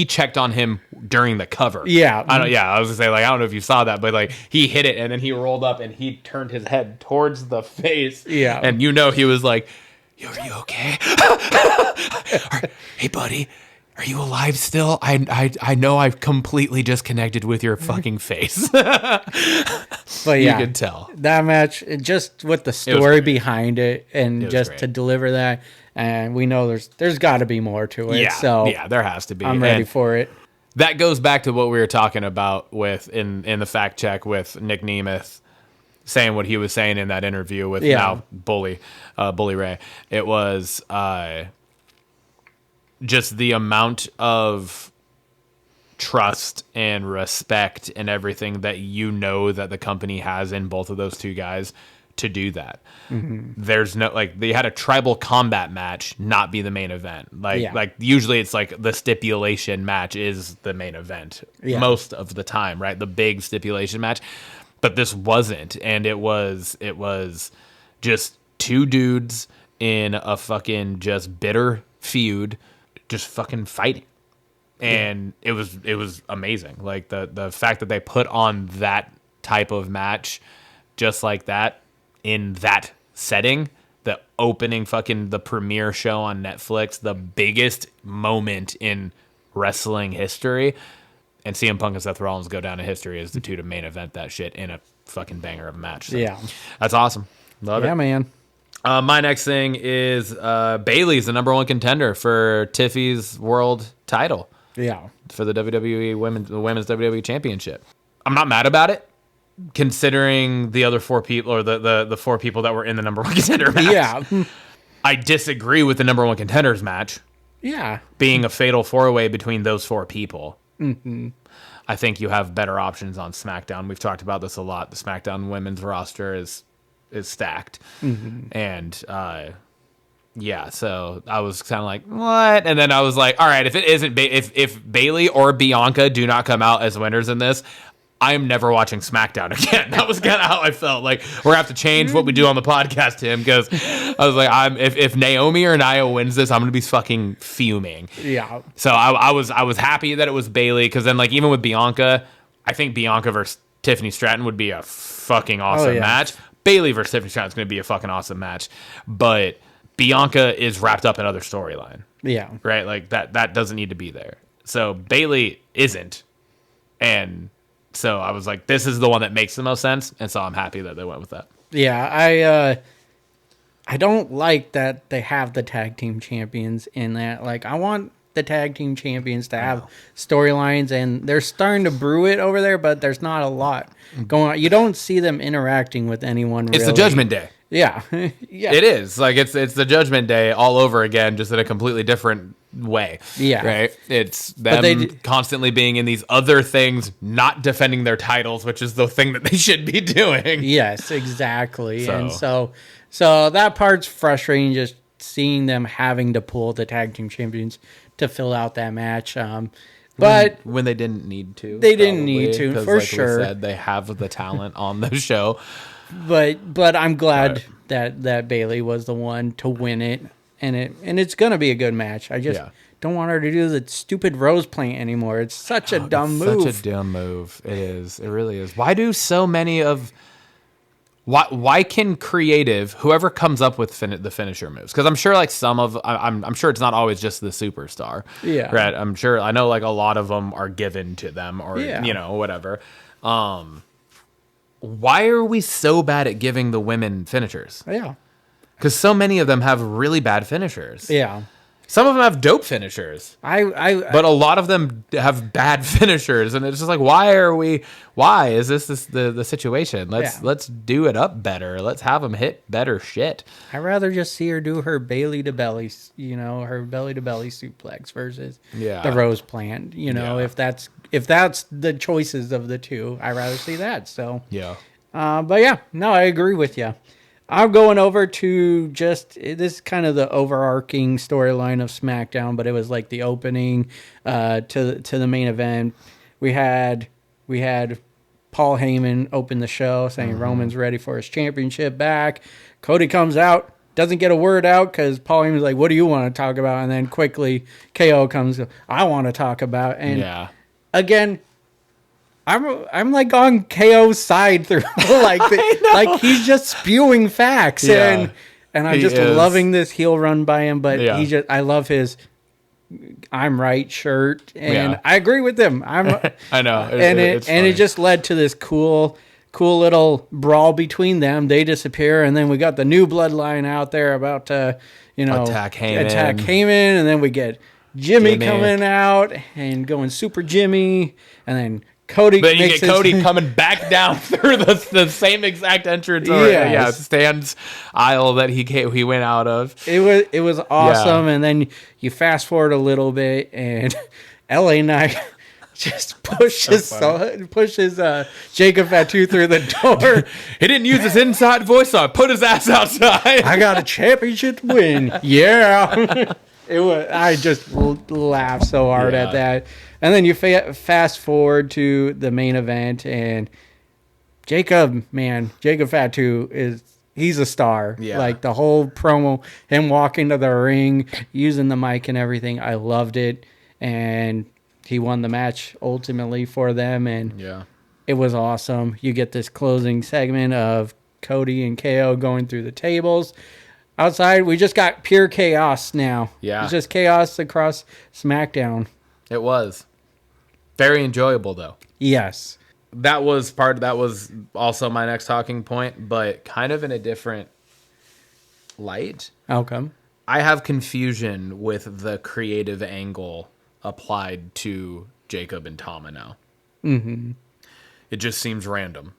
checked on him during the cover. Yeah, I was gonna say, like, I don't know if you saw that, but like he hit it and then he rolled up and he turned his head towards the face. Yeah, and he was like, "Are you okay? Hey, buddy. Are you alive still? I know I've completely disconnected with your fucking face." But yeah, you could tell that match, just with the story behind it, and just great to deliver that. And we know there's got to be more to it. So yeah, there has to be. I'm ready for it. That goes back to what we were talking about with in the fact check with Nick Nemeth saying what he was saying in that interview with now Bully Ray. It was just the amount of trust and respect and everything that that the company has in both of those two guys to do that. Mm-hmm. There's no, like, they had a tribal combat match not be the main event. Like usually it's like the stipulation match is the main event most of the time, right? The big stipulation match. But this wasn't, and it was just two dudes in a fucking just bitter feud, just fucking fighting. And it was amazing. Like the fact that they put on that type of match just like that in that setting, the opening fucking the premiere show on Netflix, the biggest moment in wrestling history, and CM Punk and Seth Rollins go down in history as the two to main event that shit in a fucking banger of a match. So that's awesome. Love it. Yeah, man. My next thing is Bayley's the number one contender for Tiffy's world title. Yeah. For the WWE women's WWE championship. I'm not mad about it, considering the other four people, or the four people that were in the number one contender match. Yeah. I disagree with the number one contenders match. Yeah. Being a fatal four-way between those four people. Mm-hmm. I think you have better options on SmackDown. We've talked about this a lot. The SmackDown women's roster is stacked. Mm-hmm. And yeah, so I was kind of like, what? And then I was like, all right, if it isn't if Bayley or Bianca do not come out as winners in this, I'm never watching SmackDown again. That was kind of how I felt. Like, we're gonna have to change what we do on the podcast, Tim, because I was like, if Naomi or Nia wins this, I'm gonna be fucking fuming. Yeah. So I was happy that it was Bayley, because then, like, even with Bianca, I think Bianca versus Tiffany Stratton would be a fucking awesome match. Bayley versus Tiffany Stratton is gonna be a fucking awesome match, but Bianca is wrapped up in other storyline. Yeah. Right? Like, that doesn't need to be there. So Bayley isn't. And so I was like, this is the one that makes the most sense. And so I'm happy that they went with that. Yeah. I don't like that they have the tag team champions in that. Like, I want the tag team champions to have storylines, and they're starting to brew it over there, but there's not a lot going on. You don't see them interacting with anyone really. It's the Judgment Day. Yeah. Yeah. It is. Like, it's the Judgment Day all over again, just in a completely different way. Yeah. Right? It's them constantly being in these other things, not defending their titles, which is the thing that they should be doing. Yes, exactly. And so that part's frustrating, just seeing them having to pull the tag team champions to fill out that match. But when they didn't need to. They didn't need to, for like sure. We said, they have the talent on the show. but I'm glad Right. that Bailey was the one to win it, and it's gonna be a good match. I just don't want her to do the stupid rose plant anymore. It's such a dumb move. Such a dumb move. It is. It really is. Why do so many of why can creative whoever comes up with the finisher moves? Because I'm sure like some of I'm sure it's not always just the superstar. Yeah. Right. I'm sure I know like a lot of them are given to them or whatever. Why are we so bad at giving the women finishers? Yeah. Because so many of them have really bad finishers. Yeah. Some of them have dope finishers. But a lot of them have bad finishers, and it's just like, why is this the situation? Let's do it up better. Let's have them hit better shit. I'd rather just see her do her belly to belly, her belly to belly suplex versus the rose plant. If that's the choices of the two, I'd rather see that. So yeah. But yeah, no, I agree with you. I'm going over to this is kind of the overarching storyline of SmackDown, but it was like the opening to the main event. We had Paul Heyman open the show saying Roman's ready for his championship back. Cody comes out, doesn't get a word out because Paul Heyman's like, "What do you want to talk about?" And then quickly KO comes, "I want to talk about." And again, I'm like on KO's side through like he's just spewing facts and I'm just loving this heel run by him. But I love his "I'm right" shirt, and I agree with him. I know, it just led to this cool little brawl between them. They disappear, and then we got the new bloodline out there about to attack Heyman, and then we get Jimmy coming out and going super Jimmy, and then Cody. But you get Cody coming back down through the same exact entrance or stands aisle that he went out of. It was awesome, and then you fast forward a little bit, and LA Knight just pushes Jacob Fatu through the door. He didn't use his inside voice, so I put his ass outside. I got a championship win. Yeah. I just laughed so hard at that. And then you fast forward to the main event, and Jacob Fatu he's a star. Yeah. Like the whole promo, him walking to the ring, using the mic and everything, I loved it. And he won the match ultimately for them, and it was awesome. You get this closing segment of Cody and KO going through the tables. Outside, we just got pure chaos now. Yeah. It's just chaos across SmackDown. It was. Very enjoyable, though. Yes. That was also my next talking point, but kind of in a different light. How come? I have confusion with the creative angle applied to Jacob and Tama now. Mm-hmm. It just seems random.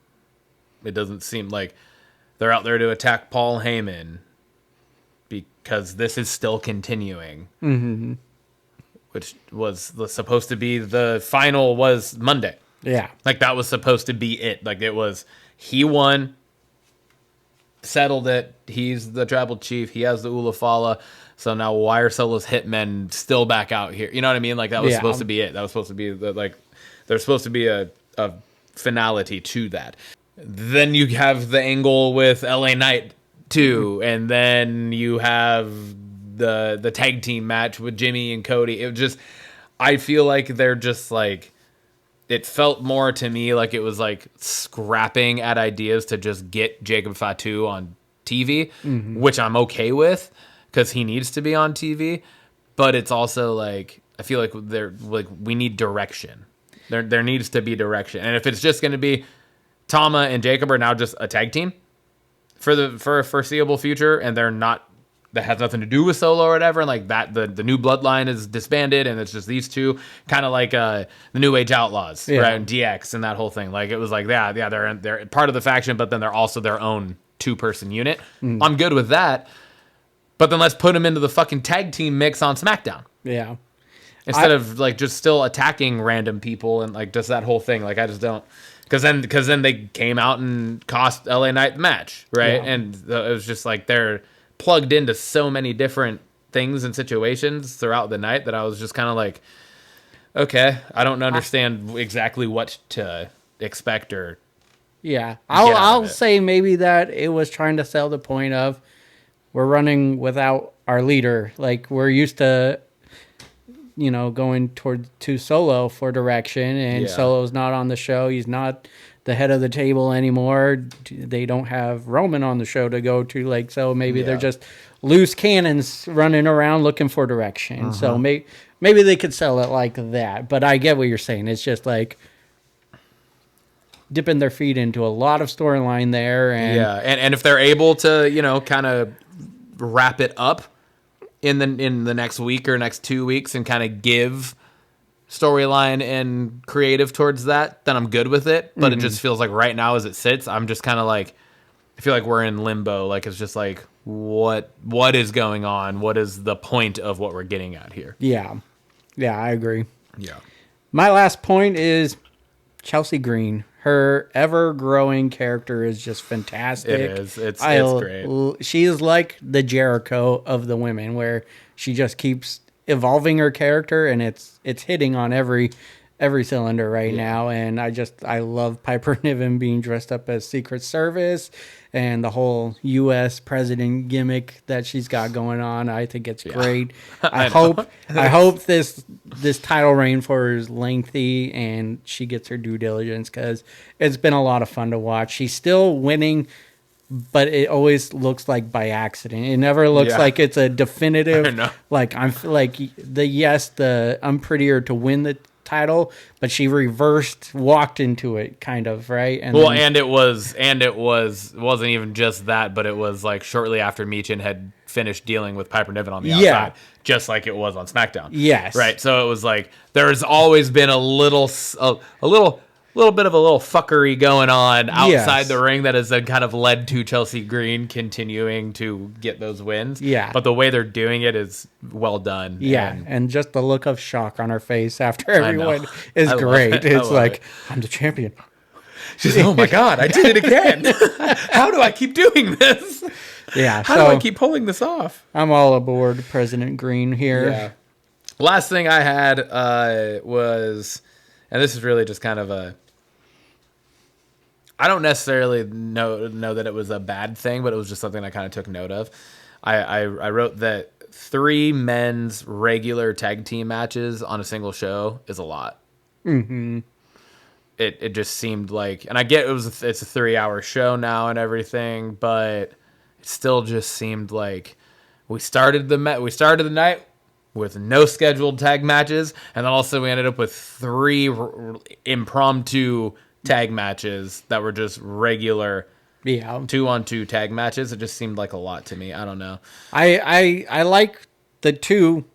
It doesn't seem like they're out there to attack Paul Heyman because this is still continuing. Mm-hmm. Which was supposed to be the final was Monday. Yeah. Like that was supposed to be it. Like it was, he won, settled it. He's the tribal chief. He has the Ulafala. So now why are Solo's hitmen still back out here? You know what I mean? Like that was supposed to be it. That was supposed to be there's supposed to be a finality to that. Then you have the angle with LA Knight too. And then you have the tag team match with Jimmy and Cody. It just, I feel like they're just like, it felt more to me like it was like scrapping at ideas to just get Jacob Fatu on TV, which I'm okay with because he needs to be on TV. But it's also like, I feel like we need direction. There needs to be direction. And if it's just going to be Tama and Jacob are now just a tag team for a foreseeable future, and they're not, that has nothing to do with Solo or whatever, and like that the new bloodline is disbanded and it's just these two, kind of like the New Age Outlaws, right? And DX and that whole thing. Like it was like they're part of the faction, but then they're also their own 2-person unit. I'm good with that, but then let's put them into the fucking tag team mix on SmackDown. Yeah, instead of like just still attacking random people and like just that whole thing. Like I just don't, because then they came out and cost LA Knight the match, right? And it was just like they're plugged into so many different things and situations throughout the night that I was just kind of like, okay, I don't understand exactly what to expect or Yeah. out of I'll it. say maybe that it was trying to sell the point of we're running without our leader. Like, we're used to, going to Solo for direction, and Yeah. Solo's not on the show. He's not the head of the table anymore. They don't have Roman on the show to go to. Like, so maybe they're Yeah. just loose cannons running around looking for direction. So Uh-huh. maybe they could sell it like that. But I get what you're saying. It's just like dipping their feet into a lot of storyline there. And Yeah, and if they're able to, kind of wrap it up in the next week or next 2 weeks and kind of give storyline and creative towards that, then I'm good with it. But it just feels like right now as it sits, I'm just kind of like, I feel like we're in limbo. Like, it's just like, what is going on? What is the point of what we're getting at here? yeah, I agree. Yeah. My last point is Chelsea Green. Her ever-growing character is just fantastic. It is. It's great. She is like the Jericho of the women, where she just keeps evolving her character, and it's hitting on every cylinder right now. And I love Piper Niven being dressed up as Secret Service, and the whole U.S. president gimmick that she's got going on. I think it's great. I hope this title reign for her is lengthy and she gets her due diligence, because it's been a lot of fun to watch. She's still winning, but it always looks like by accident. It never looks Yeah. like it's a definitive. I know. Like, I'm prettier to win the title, but she walked into it kind of, right? And Well, then- it wasn't even just that, but it was like shortly after Michin had finished dealing with Piper Niven on the Yeah. outside, just like it was on SmackDown. Yes. Right. So it was like there's always been a little bit of a little fuckery going on outside Yes. the ring that has then kind of led to Chelsea Green continuing to get those wins. Yeah. But the way they're doing it is well done. Yeah, and just the look of shock on her face after everyone know. is I love great. it. I It's love like, it. I'm the champion. She's like, oh my God, I did it again. How do I keep doing this? Yeah, How do I keep pulling this off? I'm all aboard President Green here. Yeah. Last thing I had was, and this is really just kind of I don't necessarily know that it was a bad thing, but it was just something I kind of took note of. I wrote that 3 men's regular tag team matches on a single show is a lot. Mm-hmm. It just seemed like, and I get it's a 3-hour show now and everything, but it still just seemed like we started the night with no scheduled tag matches, and then also we ended up with 3 impromptu tag matches that were just regular Yeah. 2-on-2 tag matches. It just seemed like a lot to me. I don't know. I like the two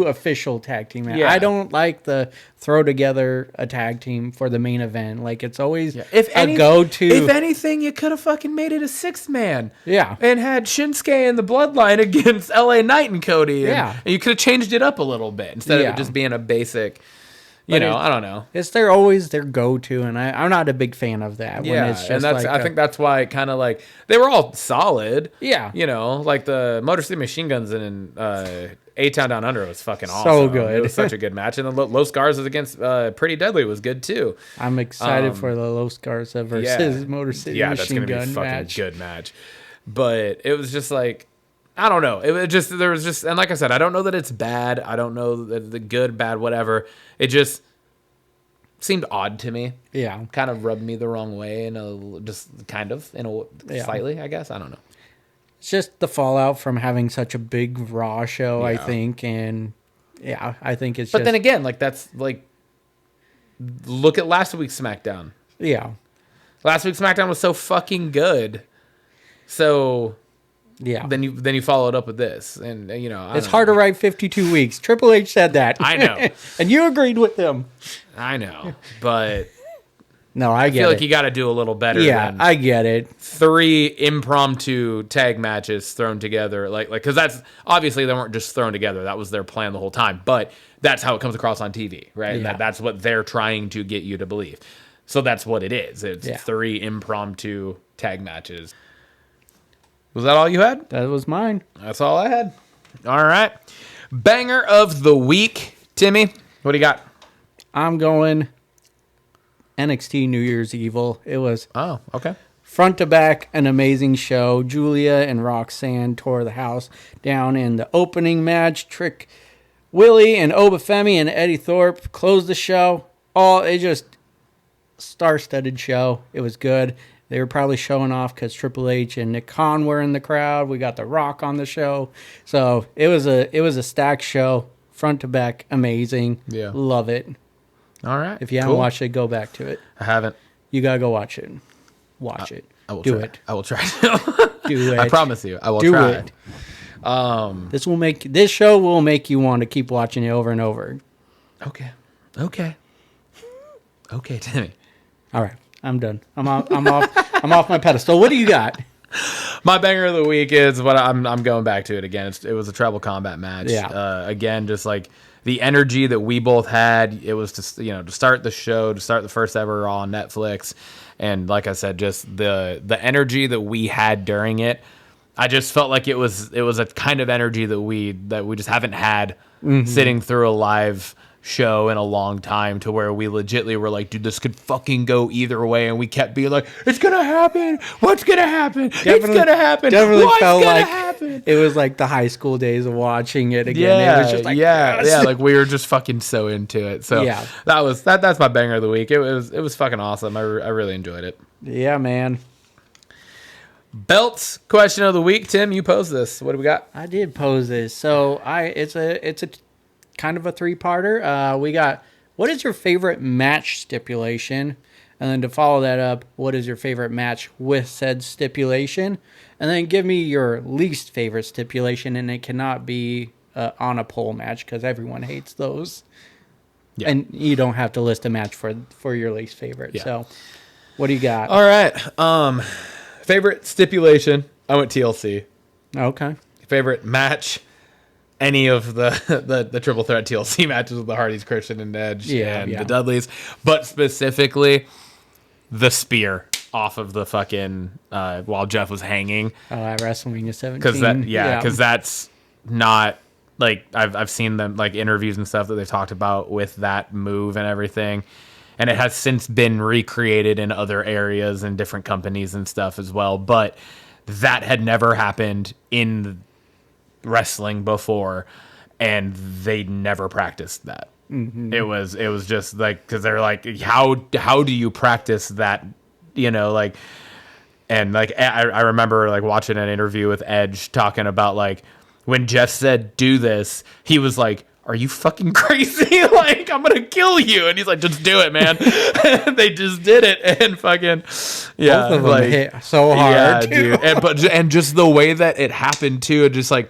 official tag team. Yeah. I don't like the throw together a tag team for the main event. Like, it's always If go-to. If anything, you could have fucking made it a 6-man. Yeah. And had Shinsuke and the Bloodline against LA Knight and Cody. Yeah. And you could have changed it up a little bit instead of Yeah. it just being a basic, But I don't know. It's always their go-to, and I'm not a big fan of that. Yeah, When it's just and that's like I think that's why it kind of like they were all solid. Yeah. Like the Motor City Machine Guns in A-Town Down Under was fucking awesome. So good. It was such a good match, and the Los Garza against Pretty Deadly was good too. I'm excited for the Los Garza versus Motor City Yeah, that's Machine gonna be a Gun fucking match. good match. But it was just like, I don't know. It was just and like I said, I don't know that it's bad. I don't know that the good, bad, whatever. It just seemed odd to me. Yeah. Kind of rubbed me the wrong way, slightly, I guess. I don't know. It's just the fallout from having such a big Raw show, I Yeah. think, and yeah, I think it's But just, then again, like that's like, look at last week's SmackDown. yeah, Last week's SmackDown was so fucking good. So yeah. then you followed up with this, and I don't It's know. hard to write 52 weeks. Triple H said that. I know. And you agreed with him. I know, but No, I I get feel it. like you got to do a little better. Yeah, than I get it. 3 impromptu tag matches thrown together, like because that's obviously they weren't just thrown together. That was their plan the whole time. But that's how it comes across on TV, right? Yeah. That's what they're trying to get you to believe. So that's what it is. It's Yeah. 3 impromptu tag matches. Was that all you had? That was mine. That's all I had. All right. Banger of the week, Timmy. What do you got? I'm going NXT New Year's Evil. It was Oh, okay. front to back an amazing show. Julia and Roxanne tore the house down in the opening match. Trick Willie and Obafemi and Eddie Thorpe closed the show. It just star-studded show. It was good. They were probably showing off because Triple H and Nick Khan were in the crowd. We got The Rock on the show. So it was a stacked show. Front to back, amazing. Yeah. Love it. All right. If you haven't watched it, go back to it. I haven't. You got to go watch it. Watch it. I will Do try. it. I will try to. Do it. I promise you. I will Do try. it. This show will make you want to keep watching it over and over. Okay, Timmy. All right, I'm done. I'm off my pedestal. What do you got? My banger of the week is what I'm going back to it again. It was a treble combat match. Yeah. Again, just like the energy that we both had. It was to start the show, to start the first ever Raw on Netflix, and like I said, just the energy that we had during it. I just felt like it was a kind of energy that we just haven't had sitting through a live show in a long time, to where we legitimately were like, dude, this could fucking go either way, and we kept being like, it's gonna happen, what's gonna happen, it's gonna happen, Definitely what's felt gonna like happen? it was like the high school days of watching it again. It was just like, yes. like we were just fucking so into it. So Yeah. that's my banger of the week. It was fucking awesome. I really enjoyed it. Yeah, man. Belts question of the week. Tim, you posed this. What do we got? I did pose this. So it's a kind of a three-parter. We got, what is your favorite match stipulation? And then to follow that up, what is your favorite match with said stipulation? And then give me your least favorite stipulation, and it cannot be on a pole match because everyone hates those. Yeah. And you don't have to list a match for your least favorite. Yeah. So what do you got? All right. Favorite stipulation, I went TLC. Okay. Favorite match, any of the triple threat TLC matches with the Hardys, Christian, and Edge, and the Dudleys, but specifically the spear off of the fucking while Jeff was hanging. Oh, at WrestleMania 17. Because that's not like I've seen them like interviews and stuff that they've talked about with that move and everything. And it has since been recreated in other areas and different companies and stuff as well. But that had never happened in wrestling before, and they never practiced that. Mm-hmm. It was just like, because they're like, how do you practice that? Like, and like I remember like watching an interview with Edge talking about like when Jeff said do this, he was like, are you fucking crazy? Like, I'm gonna kill you. And he's like, just do it, man. And they just did it, and fucking Both of them like hit so hard, dude. And just the way that it happened too, just like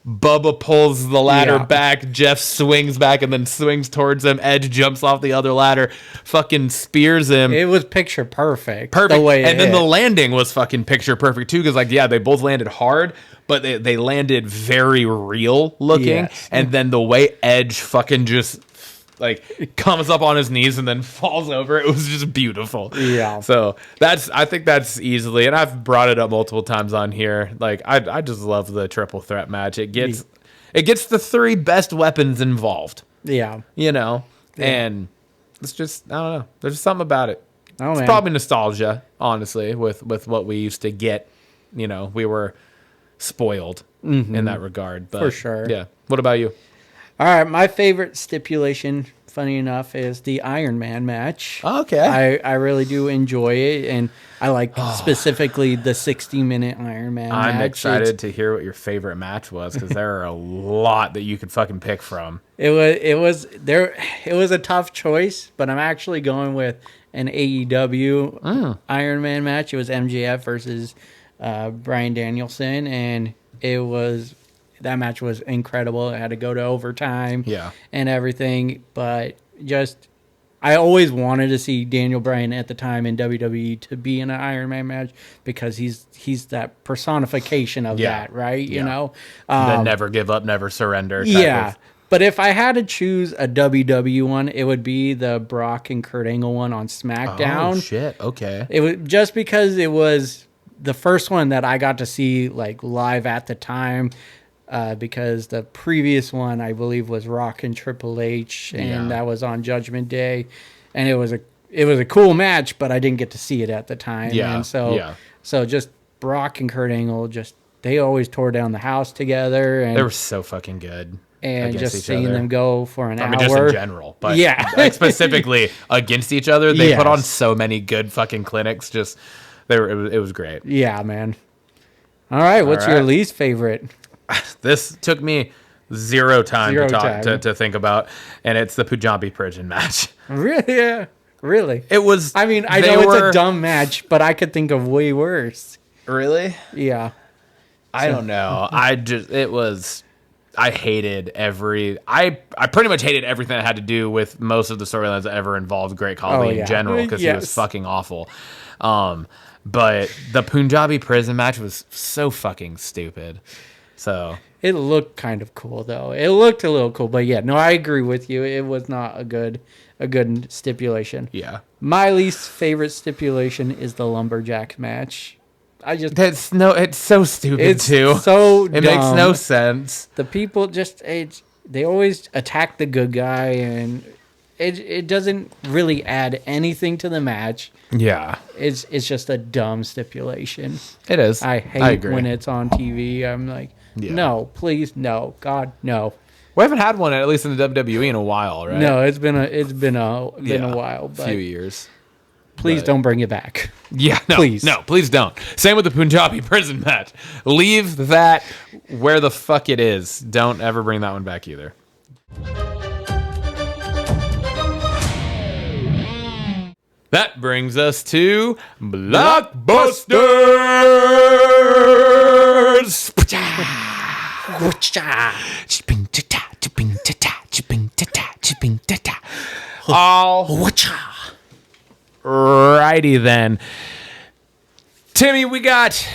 Bubba pulls the ladder back, Jeff swings back and then swings towards him. Edge jumps off the other ladder, fucking spears him. It was picture perfect. Perfect. The way and then hit. the landing was fucking picture perfect too, because like they both landed hard, but they landed very real looking. Yes. And then the way Edge fucking just like comes up on his knees and then falls over, it was just beautiful. Yeah. So I think that's easily, and I've brought it up multiple times on here. Like I just love the triple threat match. It gets the three best weapons involved. Yeah. And it's just, I don't know. There's just something about it. Oh, it's man. probably nostalgia, honestly, with what we used to get. We were spoiled in that regard. But, For sure. Yeah. What about you? All right, my favorite stipulation, funny enough, is the Iron Man match. Okay. I really do enjoy it, and I like specifically the 60-minute Iron Man match. I'm excited to hear what your favorite match was, because there are a lot that you could fucking pick from. It was a tough choice, but I'm actually going with an AEW Iron Man match. It was MJF versus Bryan Danielson, and that match was incredible. It had to go to overtime and everything. But I always wanted to see Daniel Bryan at the time in WWE to be in an Iron Man match, because he's that personification of that, right? The never give up, never surrender. But if I had to choose a WWE one, it would be the Brock and Kurt Angle one on SmackDown. Oh, shit. Okay. It was just because it was the first one that I got to see like live at the time. Because the previous one, I believe, was Rock and Triple H, and that was on Judgment Day, and it it was a cool match, but I didn't get to see it at the time. Yeah, And so just Brock and Kurt Angle, they always tore down the house together. And They were so fucking good. and against just each seeing other. them go for an hour. I mean, just in general, but Yeah. like specifically against each other, they put on Yes. so many good fucking clinics. Just it was great. Yeah, man. All right, what's your right. least favorite? This took me zero time Zero to talk time. To think about, and it's the Punjabi prison match. Really? Yeah, really. It was. I mean, I they know it's were- a dumb match, but I could think of way worse. Really? Yeah. I don't know. I hated I pretty much hated everything that had to do with most of the storylines that ever involved Great Khali Oh, in yeah. general, because he was Yes. fucking awful. But the Punjabi prison match was so fucking stupid. So It looked kind of cool though. It looked a little cool, but yeah, no, I agree with you. It was not a good stipulation. yeah, My least favorite stipulation is the lumberjack match. it's so stupid It's too. so it makes dumb. no sense. The people they always attack the good guy, and it doesn't really add anything to the match. Yeah, It's just a dumb stipulation. it is. I hate agree. when it's on TV. I'm like, Yeah. no, please, no, God, no. We haven't had one at least in the WWE in a while, right? No, it's been a while, a but few years. please but- don't bring it back. Yeah, Please. please don't. Same with the Punjabi prison match. Leave that where the fuck it is. Don't ever bring that one back either. That brings us to Blockbusters. Alrighty then. Timmy, we got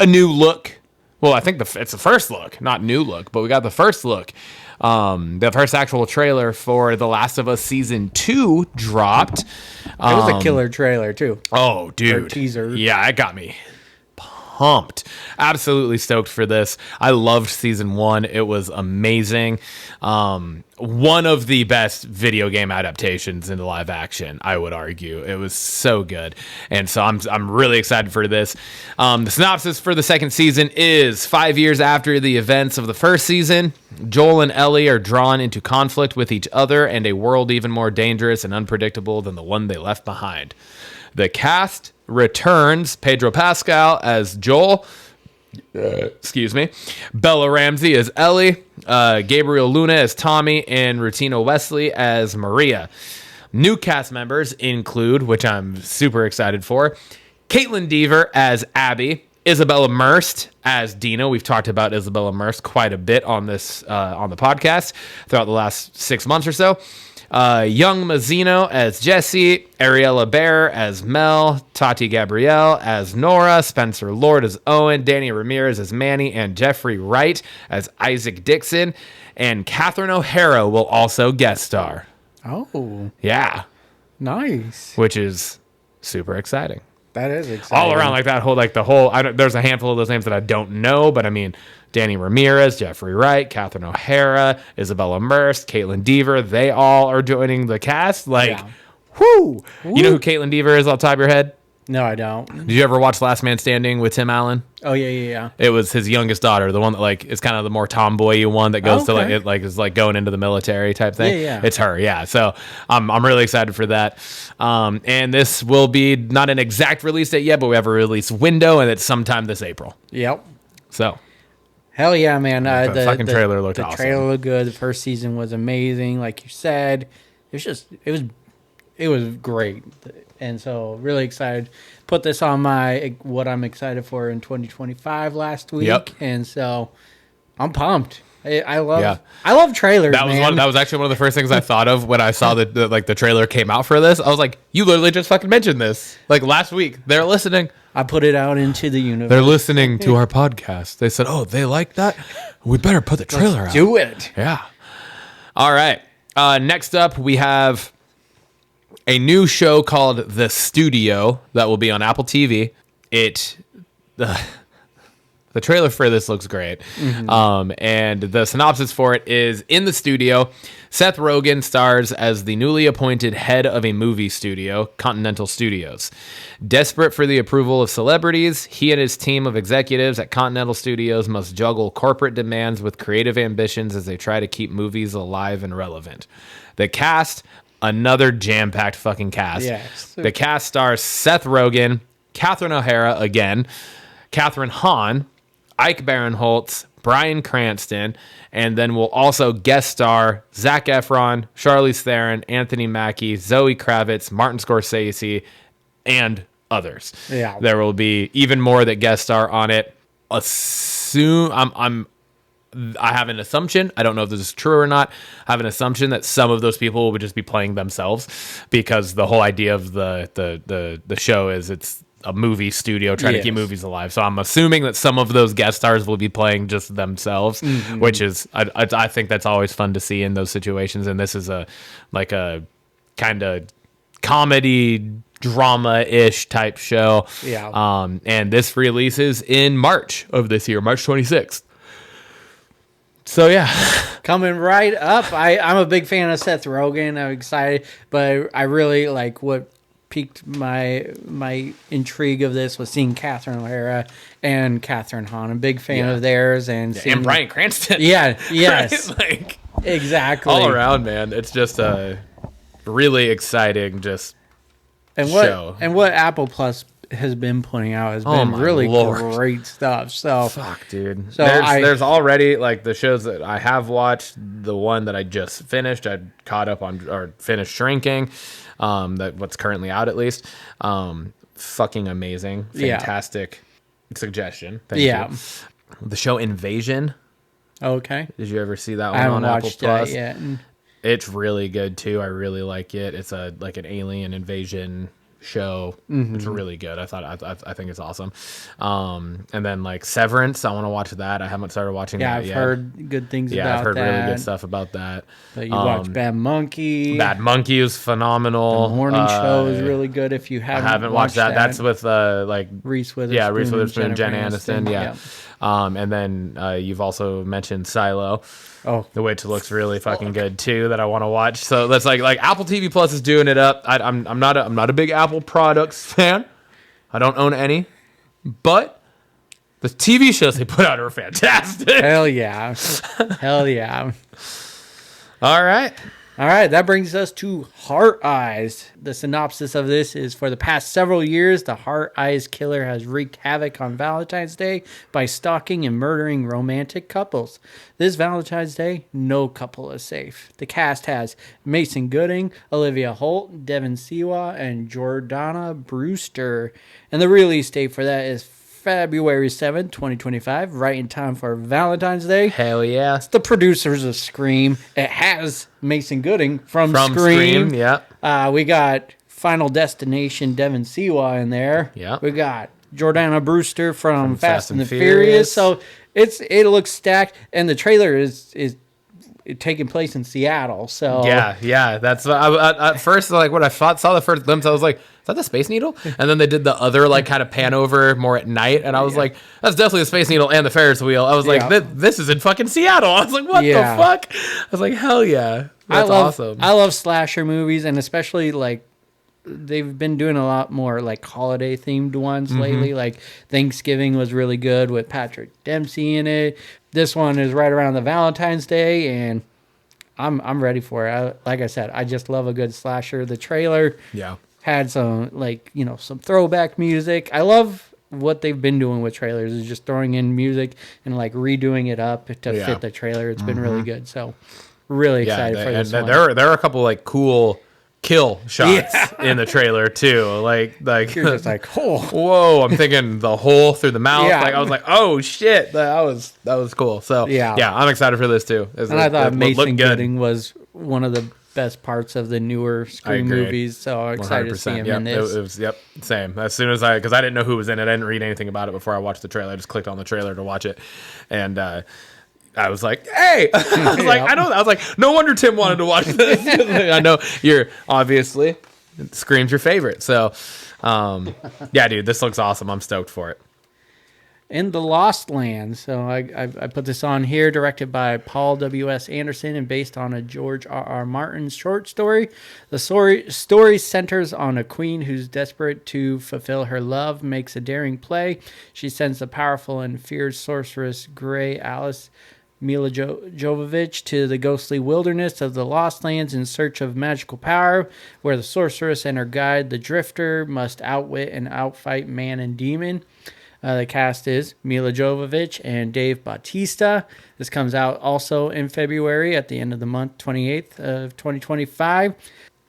a new look. Well, I think it's the first look, not new look, but we got the first look. The first actual trailer for The Last of Us Season 2 dropped. It was a killer trailer too. Oh, dude. Or teaser. Yeah, it got me pumped. Absolutely stoked for this. I loved Season 1. It was amazing. One of the best video game adaptations into live action, I would argue. It was so good. And so I'm really excited for this. The synopsis for the second season is 5 years after the events of the first season, Joel and Ellie are drawn into conflict with each other and a world even more dangerous and unpredictable than the one they left behind. The cast returns Pedro Pascal as Joel. Excuse me. Bella Ramsey as Ellie. Gabriel Luna as Tommy. And Rutina Wesley as Maria. New cast members include, which I'm super excited for, Caitlin Dever as Abby. Isabella Merst as Dina. We've talked about Isabella Merst quite a bit on this on the podcast throughout the last 6 months or so. Young Mazzino as Jesse, Ariella Bear as Mel, Tati Gabrielle as Nora, Spencer Lord as Owen, Danny Ramirez as Manny, and Jeffrey Wright as Isaac Dixon. And Catherine O'Hara will also guest star. Oh, Yeah, nice. which is super exciting. That is exciting. All around, like that whole, like the whole, there's a handful of those names that I don't know, but I mean, Danny Ramirez, Jeffrey Wright, Catherine O'Hara, Isabella Merst, Caitlin Dever, they all are joining the cast. Like, Yeah. whoo! You know who Caitlin Dever is off the top of your head? No, I don't. Did you ever watch Last Man Standing with Tim Allen? Oh yeah. It was his youngest daughter, the one that like is kind of the more tomboy one that goes to like Okay. it like is like going into the military type thing. Yeah. It's her, yeah. So I'm really excited for that. And this will be not an exact release date yet, but we have a release window, and it's sometime this April. Yep. So Hell yeah, man. The fucking trailer looked the awesome. trailer looked good. The first season was amazing, like you said. It was great. And so really excited. Put this on what I'm excited for in 2025 last week. Yep. And so I'm pumped. I love Yeah. I love trailers, that was man. that was actually one of the first things I thought of when I saw the trailer came out for this. I was like, you literally just fucking mentioned this like last week. They're listening. I put it out into the universe. They're listening to our podcast. They said, "Oh, they like that. We better put the trailer out." Do it. Yeah. All right. Next up, we have a new show called The Studio that will be on Apple TV. The The trailer for this looks great. And the synopsis for it is, in the studio, Seth Rogen stars as the newly appointed head of a movie studio, Continental Studios. Desperate for the approval of celebrities, he and his team of executives at Continental Studios must juggle corporate demands with creative ambitions as they try to keep movies alive and relevant. The cast, another jam-packed fucking cast. Yes. The cast stars Seth Rogen, Catherine O'Hara again, Catherine Hahn, Ike Barinholtz, Bryan Cranston, and then we'll also guest star Zac Efron, Charlize Theron, Anthony Mackie, Zoe Kravitz, Martin Scorsese, and others. Yeah. There will be even more that guest star on it. I have an assumption. I don't know if this is true or not. I have an assumption that some of those people will just be playing themselves, because the whole idea of the show is it's a movie studio trying to keep movies alive. So I'm assuming that some of those guest stars will be playing just themselves, which is I think that's always fun to see in those situations. And this is a kind of comedy drama-ish type show. Yeah. And this releases in March of this year, March 26th. So yeah, Coming right up. I'm a big fan of Seth Rogen. I'm excited, but I really like what piqued my intrigue of this was seeing Catherine O'Hara and Catherine Hahn. I'm a big fan of theirs, and Bryan Cranston. Yeah, yes, Right? Like, exactly. all around, man. It's just a really exciting show. And what Apple Plus has been putting out has Oh been my really Lord. great stuff. So Fuck, dude. So there's already, like, the shows that I have watched. The one that I just finished, I caught up on, or finished Shrinking. That what's currently out, at least. Fucking amazing, fantastic suggestion. Thank you. The show Invasion. Okay. Did you ever see that I one haven't on Apple watched Plus? that yet. It's really good too. I really like it. It's like an alien invasion show. It's really good. I think it's awesome. And then like Severance, I want to watch that. I haven't started watching that yet. I've heard good things about that. Yeah, I've heard really good stuff about that. But you watch Bad Monkey. Bad Monkey is phenomenal. The Morning Show is really good if you haven't. I haven't watched that. That's with like Reese Witherspoon. Yeah, Reese Witherspoon and Jen Jennifer Aniston. Yeah. And then you've also mentioned Silo. Oh, Which looks really fucking good too. That I want to watch. So that's like Apple TV Plus is doing it up. I'm not a big Apple products fan. I don't own any, but the TV shows they put out are fantastic. hell yeah, hell yeah. All right. All right, that brings us to Heart Eyes. The synopsis of this is, for the past several years, the Heart Eyes killer has wreaked havoc on Valentine's Day by stalking and murdering romantic couples. This Valentine's Day, no couple is safe. The cast has Mason Gooding, Olivia Holt, Devin Siwa, and Jordana Brewster. And the release date for that is February 7th, 2025, right in time for Valentine's Day. Hell yeah. The producers of Scream. It has Mason Gooding from Scream. Yeah. We got Final Destination Devin Siwa in there. Yeah. We got Jordana Brewster from Fast and the Furious. So it looks stacked, and the trailer is taking place in Seattle. So yeah. That's at first, like, when I saw the first glimpse, I was like, is that the Space Needle? And then they did the other, like, kind of pan over more at night, and I was like, that's definitely the Space Needle and the Ferris wheel. I was like, this is in fucking Seattle. I was like, what the fuck? I was like, hell yeah. That's awesome. I love slasher movies, and especially, like, they've been doing a lot more, like, holiday themed ones lately. Like, Thanksgiving was really good with Patrick Dempsey in it. This one is right around the Valentine's Day, and I'm ready for it. Like I said, I just love a good slasher. The trailer had some, like, some throwback music. I love what they've been doing with trailers, is just throwing in music and, like, redoing it up to fit the trailer. It's been really good. So really excited for this one. There are a couple, like, cool kill shots in the trailer too. Like you're just like, oh, whoa! I'm thinking the hole through the mouth. Yeah. Like, I was like, oh shit, that was cool. So yeah, I'm excited for this too. And I thought Mason Gooding was one of the best parts of the newer Scream movies. So I'm excited to see him in this. It was same. As soon as because I didn't know who was in it, I didn't read anything about it before I watched the trailer. I just clicked on the trailer to watch it, and I was like, hey, I was like, no wonder Tim wanted to watch this. I know you're obviously Scream's your favorite. So, yeah, dude, this looks awesome. I'm stoked for it. in the Lost Land. So I put this on here, directed by Paul W.S. Anderson and based on a George R.R. Martin short story. The story centers on a queen who's desperate to fulfill her love, makes a daring play. She sends the powerful and fierce sorceress Grey Alice Mila Jovovich to the ghostly wilderness of the Lost Lands in search of magical power, where the sorceress and her guide, the Drifter, must outwit and outfight man and demon. The cast is Mila Jovovich and Dave Bautista. This comes out also in February at the end of the month, 28th of 2025.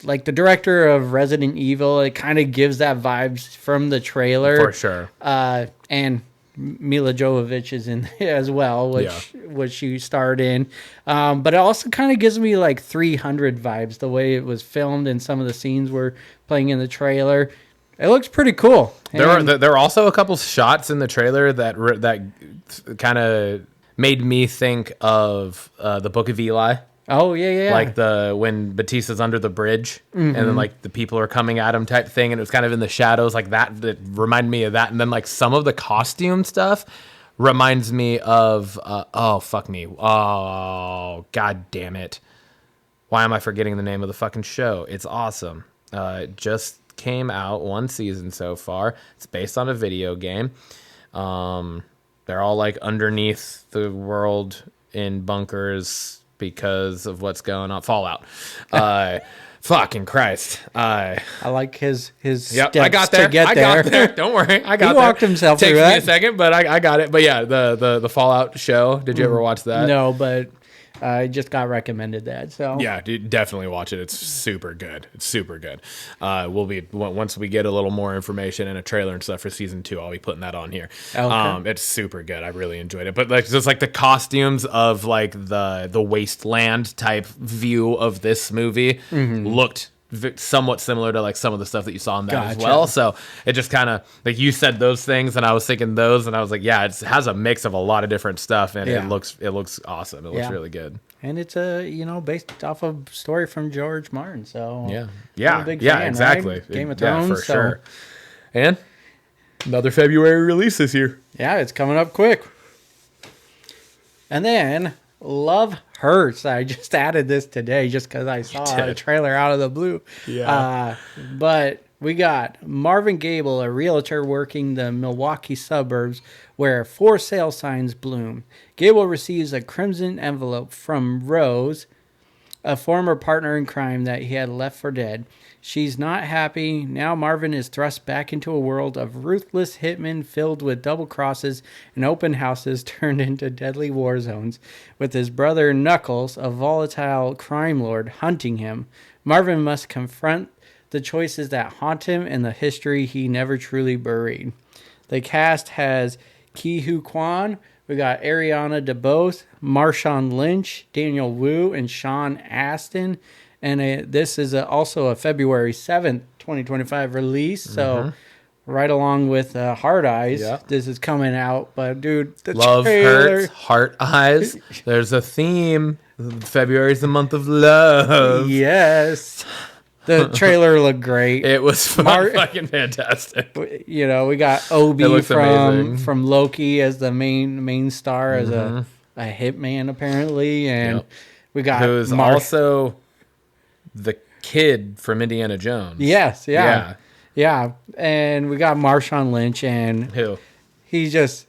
Like the director of Resident Evil, it kind of gives that vibes from the trailer. For sure. And Mila Jovovich is in there as well, which she starred in. But it also kind of gives me like 300 vibes, the way it was filmed and some of the scenes were playing in the trailer. It looks pretty cool. There are also a couple shots in the trailer that kind of made me think of the Book of Eli. Oh yeah. Like when Batista's under the bridge and then like the people are coming at him type thing, and it was kind of in the shadows like that reminded me of that. And then like some of the costume stuff reminds me of oh god damn it, why am I forgetting the name of the fucking show? It's awesome. It just came out, one season so far. It's based on a video game. They're all like underneath the world in bunkers because of what's going on. Fallout. Fucking Christ. I like his Yep, steps I got there. to get there. Got there. Don't worry. I got He walked himself Takes through me that. a second, but I got it. But yeah, the Fallout show. Did you ever watch that? No, but I just got recommended that. So Yeah, dude, definitely watch it. It's super good. Once we get a little more information and a trailer and stuff for season 2, I'll be putting that on here. Okay. It's super good. I really enjoyed it. But like just like the costumes of like the wasteland type view of this movie looked somewhat similar to like some of the stuff that you saw in that as Gotcha. well. So it just kind of like you said those things and I was thinking those and I was like, yeah, it has a mix of a lot of different stuff and Yeah. it looks awesome. It looks Yeah. really good. and it's based off of a story from George Martin. So I'm a big fan, exactly. right? Game of Thrones, yeah, for so- sure. And another February release this year. Yeah, it's coming up quick. And then Love Hurts. I just added this today just because I saw a did. trailer out of the blue. Yeah. But we got Marvin Gable, a realtor working the Milwaukee suburbs where for sale signs bloom. Gable receives a crimson envelope from Rose, a former partner in crime that he had left for dead. She's not happy. Now Marvin is thrust back into a world of ruthless hitmen filled with double crosses and open houses turned into deadly war zones. With his brother Knuckles, a volatile crime lord, hunting him, Marvin must confront the choices that haunt him and the history he never truly buried. The cast has Ke Huy Quan. We got Ariana DeBose, Marshawn Lynch, Daniel Wu, and Sean Astin. And this is also a February 7th, 2025 release. So right along with Hard Eyes, this is coming out. But dude, the Love trailer, hurts, heart eyes. There's a theme. February's the month of love. yes. The trailer looked great. It was fucking fantastic. You know, we got Obi It looks amazing. from Loki as the main star, as a hitman apparently, and we got Who's also the kid from Indiana Jones. Yes, yeah, and we got Marshawn Lynch, and Who? he just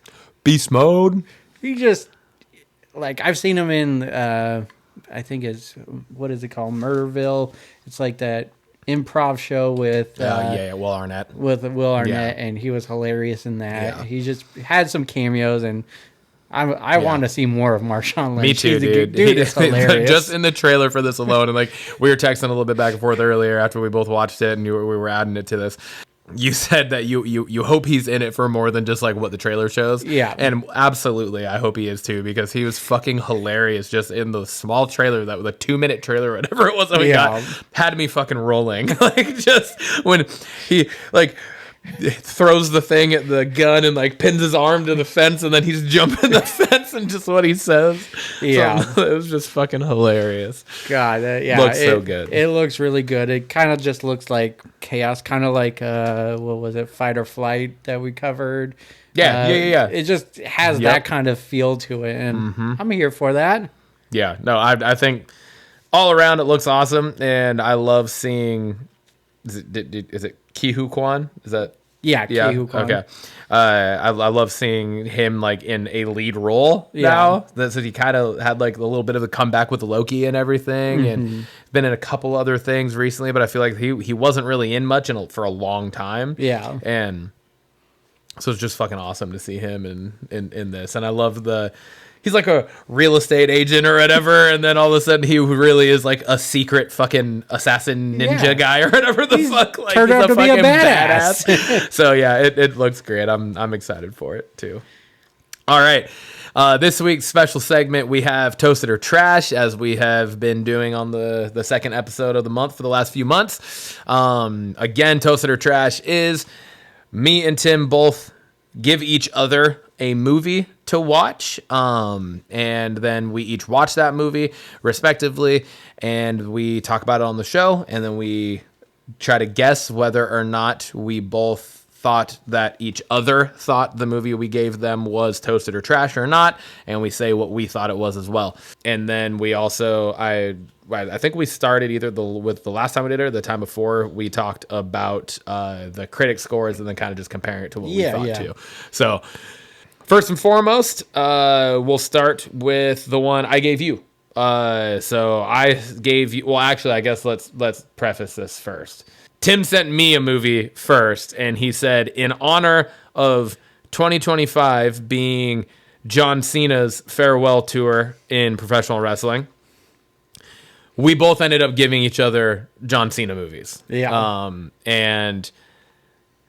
like I've seen him in I think it's what is it called, Murderville. It's like that improv show with Will Arnett. with Will Arnett, Yeah. and he was hilarious in that. Yeah. He just had some cameos, and I want to see more of Marshawn Lynch. Me too, He's a dude. dude is hilarious. Just in the trailer for this alone, and like we were texting a little bit back and forth earlier after we both watched it, and we were adding it to this. You said that you hope he's in it for more than just like what the trailer shows. Yeah. And absolutely, I hope he is too, because he was fucking hilarious just in the small trailer, that the 2-minute trailer or whatever it was that we got, had me fucking rolling. Like just when he like throws the thing at the gun and like pins his arm to the fence, and then he's jumping the fence, and just what he says. Yeah. So, it was just fucking hilarious. God, yeah, Looks so good. It looks really good. It kind of just looks like chaos, kind of like what was it, Fight or Flight that we covered. Yeah. It just has that kind of feel to it, and I'm here for that. Yeah, no, I think all around it looks awesome, and I love seeing. Is it Ke Huy Quan? Is that? Yeah, Ke Huy Quan. Okay. I love seeing him like in a lead role now. That he kind of had like a little bit of a comeback with Loki and everything, and been in a couple other things recently. But I feel like he wasn't really in much for a long time. Yeah, and so it's just fucking awesome to see him in this. And I love he's like a real estate agent or whatever, and then all of a sudden he really is like a secret fucking assassin ninja guy or whatever the fuck. Like, turned out to be a badass. So yeah, it looks great. I'm excited for it too. All right. This week's special segment, we have Toasted or Trash, as we have been doing on the second episode of the month for the last few months. Again, Toasted or Trash is me and Tim both give each other a movie to watch, and then we each watch that movie respectively, and we talk about it on the show, and then we try to guess whether or not we both thought that each other thought the movie we gave them was toasted or trash or not, and we say what we thought it was as well. And then we also, I think we started either with the last time we did it or the time before, we talked about the critic scores and then kind of just comparing it to what we thought too. So first and foremost, we'll start with the one I gave you. So I gave you, well, actually, I guess let's preface this first. Tim sent me a movie first, and he said, in honor of 2025 being John Cena's farewell tour in professional wrestling, we both ended up giving each other John Cena movies. Yeah. And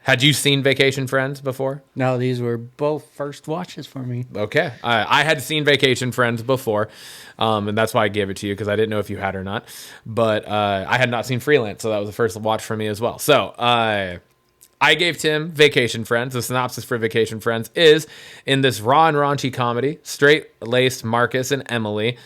had you seen Vacation Friends before? No, these were both first watches for me. Okay. I had seen Vacation Friends before, and that's why I gave it to you, because I didn't know if you had or not. But I had not seen Freelance, so that was the first watch for me as well. So I gave Tim Vacation Friends. The synopsis for Vacation Friends is, in this raw and raunchy comedy, straight-laced Marcus and Emily...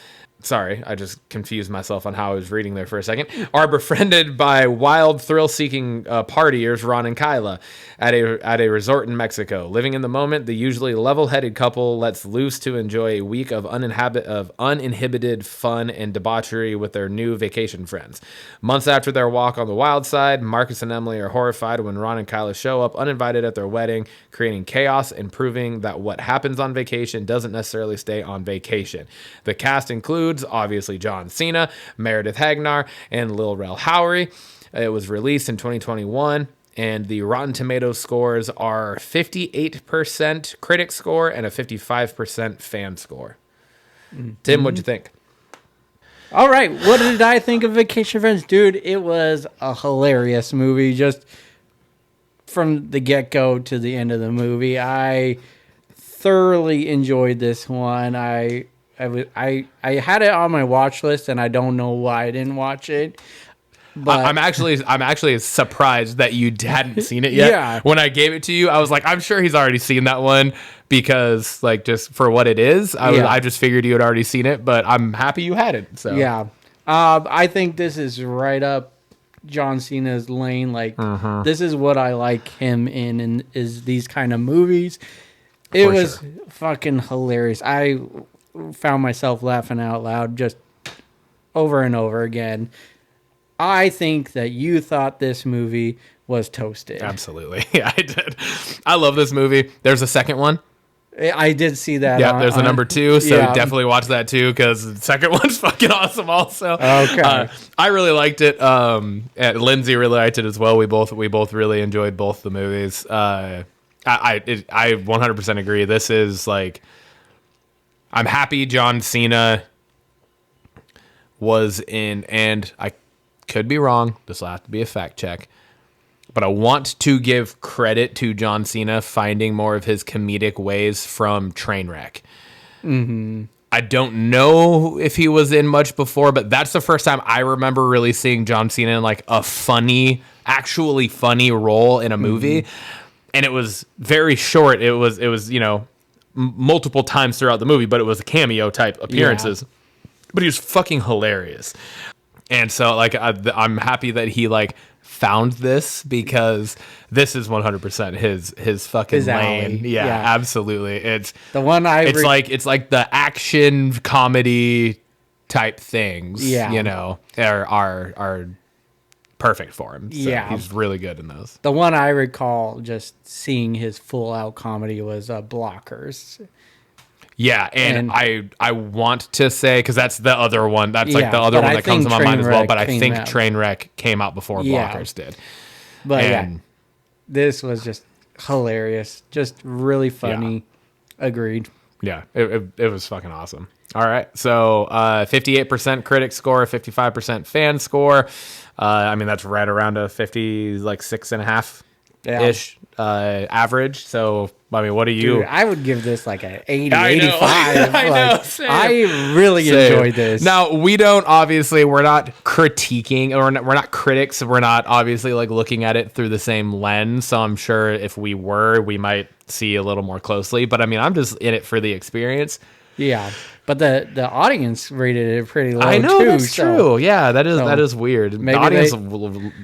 Sorry, I just confused myself on how I was reading there for a second. Are befriended by wild, thrill-seeking partiers, Ron and Kyla, at a resort in Mexico. Living in the moment, the usually level-headed couple lets loose to enjoy a week of uninhibited fun and debauchery with their new vacation friends. Months after their walk on the wild side, Marcus and Emily are horrified when Ron and Kyla show up uninvited at their wedding, creating chaos and proving that what happens on vacation doesn't necessarily stay on vacation. The cast includes obviously John Cena, Meredith Hagnar, and Lil Rel Howery. It was released in 2021, and the Rotten Tomatoes scores are 58% critic score and a 55% fan score. Tim, what'd you think? All right, what did I think of Vacation Friends? Dude, it was a hilarious movie, just from the get-go to the end of the movie. I thoroughly enjoyed this one. I had it on my watch list, and I don't know why I didn't watch it. But I'm actually surprised that you hadn't seen it yet. Yeah. When I gave it to you, I was like, I'm sure he's already seen that one, because like, just for what it is, I just figured you had already seen it. But I'm happy you had it. So yeah, I think this is right up John Cena's lane. Like, this is what I like him in, and is these kind of movies. It was fucking hilarious. I found myself laughing out loud just over and over again. I think that you thought this movie was toasted. Absolutely. Yeah, I did. I love this movie. There's a second one. I did see that. Yeah, there's a number 2, so definitely watch that too, because the second one's fucking awesome also. Okay. I really liked it. And Lindsay really liked it as well. We both really enjoyed both the movies. I 100% agree. This is like, I'm happy John Cena was in, and I could be wrong, this will have to be a fact check, but I want to give credit to John Cena finding more of his comedic ways from Trainwreck. I don't know if he was in much before, but that's the first time I remember really seeing John Cena in like a actually funny role in a movie. and it was very short. It was multiple times throughout the movie, but it was a cameo type appearances. But he was fucking hilarious. And so, like, I'm happy that he, like, found this, because this is 100% his fucking His lane. alley. Yeah, Yeah. absolutely. It's The one it's like the action comedy type things, Yeah. are perfect for him. So Yeah. he's really good in those. The one I recall just seeing his full out comedy was Blockers. Yeah, and I want to say, because that's the other one. That's like Yeah, the other but one I that comes to think my mind as well. Trainwreck But I came think out. Trainwreck came out before Yeah. Blockers did. But And- yeah, this was just hilarious. Just really funny. Agreed. Yeah, it was fucking awesome. All right, so 58% critic score, 55% fan score. I mean, that's right around a 50, like 6.5-ish average. So, I mean, what do you... Dude, I would give this like an 80, I know. 85. I Like, know, same. I really enjoyed this. Now, we don't, obviously, we're not critiquing, or we're not critics. We're not obviously like looking at it through the same lens. So I'm sure if we were, we might see a little more closely. But I mean, I'm just in it for the experience. Yeah, but the audience rated it pretty low. I know, too, that's so true. Yeah, that is weird. The maybe audience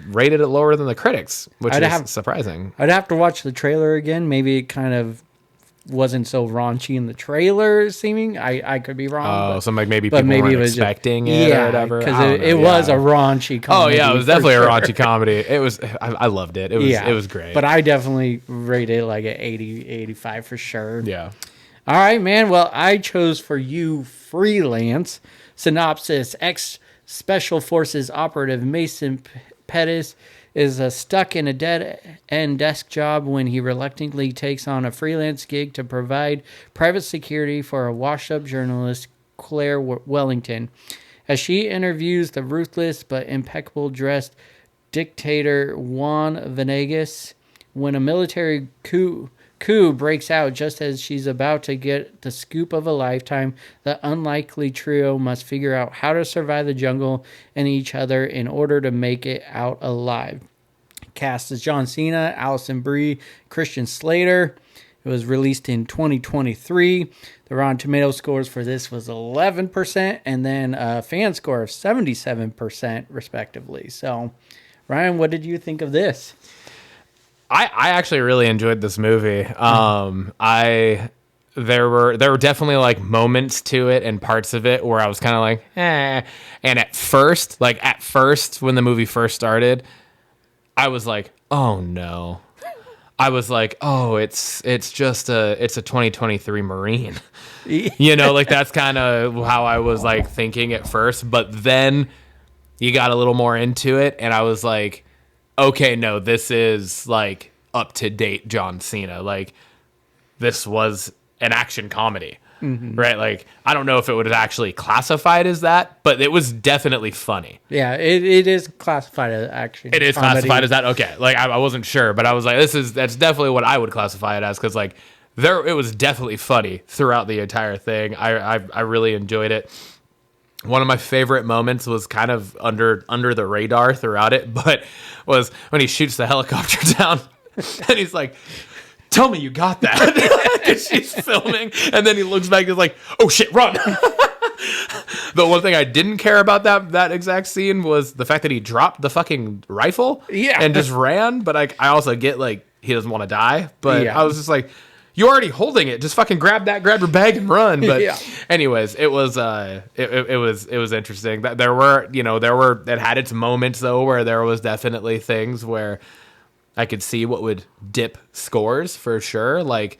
rated it lower than the critics, which I'd is have- surprising. I'd have to watch the trailer again. Maybe it kind of wasn't so raunchy in the trailer seeming. I could be wrong. Oh, so like maybe but people maybe weren't it was expecting it or whatever. because I don't it know, was yeah. a raunchy Oh comedy. yeah, it was for definitely sure. a raunchy comedy. It was. I loved it. It was great. But I definitely rated it like an 80, 85 for sure. yeah. All right, man. Well, I chose for you Freelance. Synopsis: Ex-Special Forces operative Mason Pettis is stuck in a dead-end desk job when he reluctantly takes on a freelance gig to provide private security for a washed-up journalist, Claire Wellington. As she interviews the ruthless but impeccable dressed dictator Juan Venegas, when a military coup breaks out just as she's about to get the scoop of a lifetime, the unlikely trio must figure out how to survive the jungle and each other in order to make it out alive. Cast as John Cena, Allison Brie, Christian Slater. It was released in 2023. The Rotten Tomato scores for this was 11%, and then a fan score of 77%, respectively. So, Ryan, what did you think of this? I actually really enjoyed this movie. There were definitely like moments to it and parts of it where I was kind of like, eh. And at first when the movie first started, I was like, oh no. I was like, oh, it's just a 2023 Marine. You know, like that's kind of how I was like thinking at first, but then you got a little more into it and I was like, okay, no, this is like up to date John Cena. Like this was an action comedy, right? Like I don't know if it would have actually classified as that, but it was definitely funny. Yeah, it is classified as action. It is comedy. classified as that. Okay, like I wasn't sure, but I was like, that's definitely what I would classify it as because like it was definitely funny throughout the entire thing. I really enjoyed it. One of my favorite moments was kind of under the radar throughout it, but was when he shoots the helicopter down and he's like, tell me you got that. Because she's filming. And then he looks back and is like, oh shit, run. The one thing I didn't care about that exact scene was the fact that he dropped the fucking rifle and just ran. But I also get like he doesn't want to die. But I was just like, you're already holding it. Just fucking grab your bag and run. But anyways, it was interesting. That it had its moments though where there was definitely things where I could see what would dip scores for sure. Like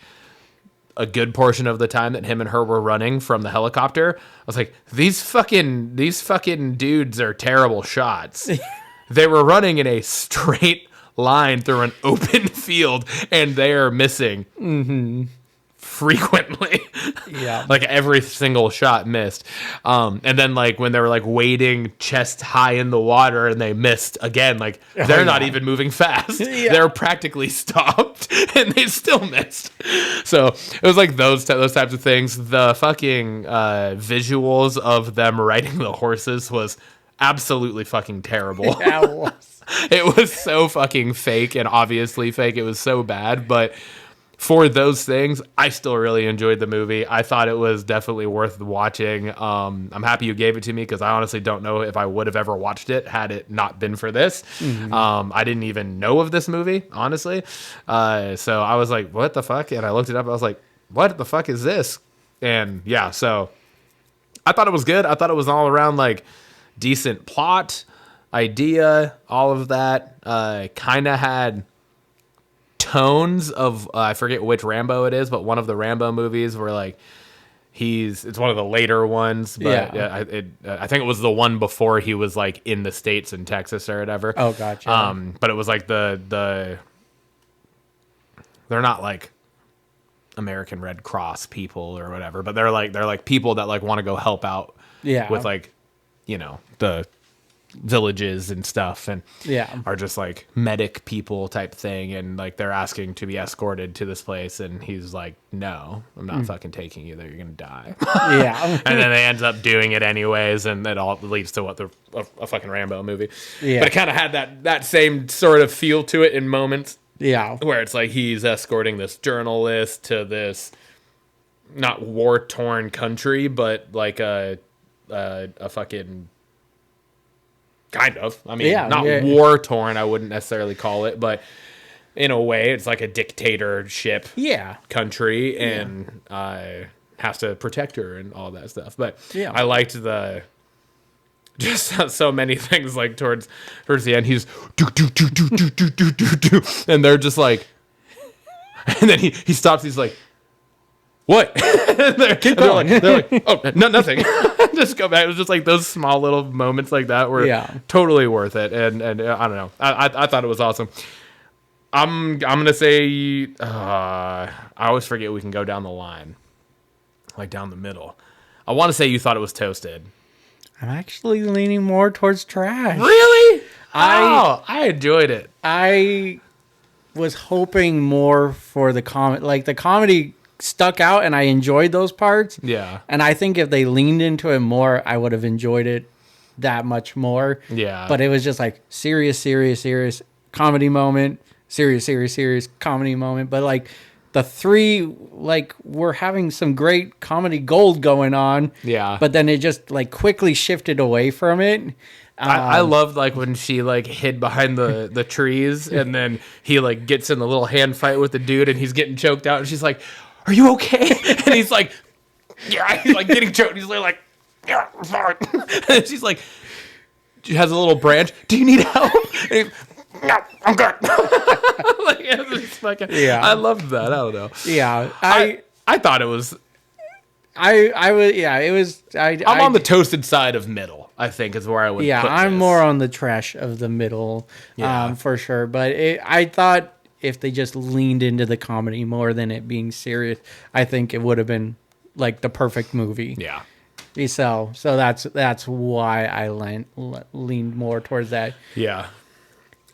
a good portion of the time that him and her were running from the helicopter, I was like, these fucking dudes are terrible shots. They were running in a straight line through an open field and they are missing frequently. Yeah. Like every single shot missed. And then like when they were like wading chest high in the water and they missed again, like they're not even moving fast. They're practically stopped and they still missed. So it was like those types of things. The fucking visuals of them riding the horses was absolutely fucking terrible. Yeah, it was. It was so fucking fake and obviously fake. It was so bad, but for those things, I still really enjoyed the movie. I thought it was definitely worth watching. I'm happy you gave it to me because I honestly don't know if I would have ever watched it had it not been for this. I didn't even know of this movie, honestly. So I was like, what the fuck? And I looked it up. I was like, what the fuck is this? And yeah, so I thought it was good. I thought it was all around like decent plot, idea, all of that. Kind of had tones of I forget which Rambo it is, but one of the Rambo movies where like it's one of the later ones, but I think it was the one before he was like in the States in Texas or whatever. Oh, gotcha. But it was like they're not like American Red Cross people or whatever, but they're like people that like want to go help out with like, the villages and stuff, and are just like medic people type thing, and like they're asking to be escorted to this place, and he's like, no, I'm not fucking taking you there, you're gonna die. And then they end up doing it anyways, and it all leads to a fucking Rambo movie. But it kind of had that same sort of feel to it in moments, where it's like he's escorting this journalist to this not war-torn country, but like a fucking kind of. I mean, not war-torn, I wouldn't necessarily call it, but in a way, it's like a dictatorship country, and has to protect her and all that stuff. But I liked just so many things, like towards the end, he's do, and they're just like, and then he stops, he's like, what? They're like, oh, no, nothing. Just go back. It was just like those small little moments like that were totally worth it. And I don't know. I thought it was awesome. I'm gonna say I always forget we can go down the line, like down the middle. I want to say you thought it was toasted. I'm actually leaning more towards trash. Really? I enjoyed it. I was hoping more for the comedy. Like the comedy stuck out, and I enjoyed those parts. Yeah. And I think if they leaned into it more, I would have enjoyed it that much more. Yeah. But it was just like serious comedy moment, serious comedy moment. But like the three, like, we're having some great comedy gold going on. Yeah. But then it just like quickly shifted away from it. I loved like when she like hid behind the trees, and then he like gets in the little hand fight with the dude, and he's getting choked out, and she's like, are you okay? And he's like, yeah, he's like getting choked. He's like, yeah, I'm sorry. And she's like, she has a little branch. Do you need help? And he's, no, I'm good. Like, it's fucking, I loved that. I don't know. Yeah. I thought it was. I was, it was. I'm on the toasted side of middle, I think, is where I would put I'm this. more on the trash of the middle, for sure. But I thought if they just leaned into the comedy more than it being serious, I think it would have been like the perfect movie. Yeah. So that's why I leaned more towards that. Yeah.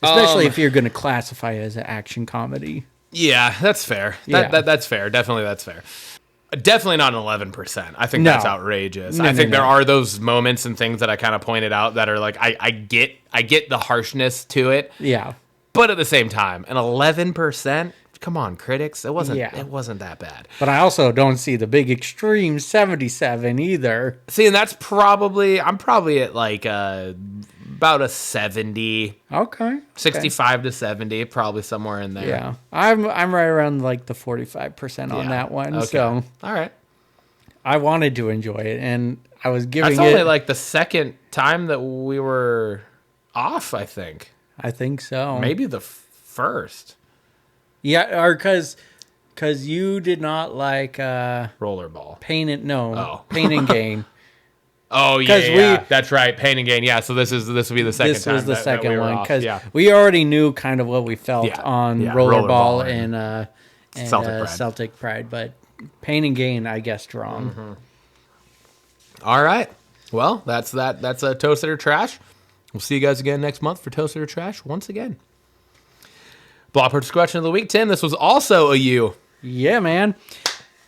Especially if you're going to classify it as an action comedy. Yeah, that's fair. That's fair. Definitely, that's fair. Definitely not an 11%. I think that's outrageous. I think there are those moments and things that I kind of pointed out that are like, I get the harshness to it. Yeah. But at the same time, an 11%? Come on, critics. It wasn't that bad. But I also don't see the big extreme 77 either. See, and I'm probably at like about a 70. Okay. 65 to 70, probably somewhere in there. Yeah. I'm right around like the 45% on that one. Okay. So all right. I wanted to enjoy it, and I was giving it. That's only like the second time that we were off, I think. I think so. Maybe the first. Yeah, or because you did not like Rollerball. Pain and Gain. Oh yeah, that's right. Pain and Gain. Yeah, so this will be the second time. This was the second one because we already knew kind of what we felt on Rollerball and Celtic Pride, but Pain and Gain, I guessed wrong. Mm-hmm. All right. Well, that's that. That's a Toasted or Trash. We'll see you guys again next month for Toasted or Trash once again. Blockbusters question of the week, Tim. This was also a you. Yeah, man.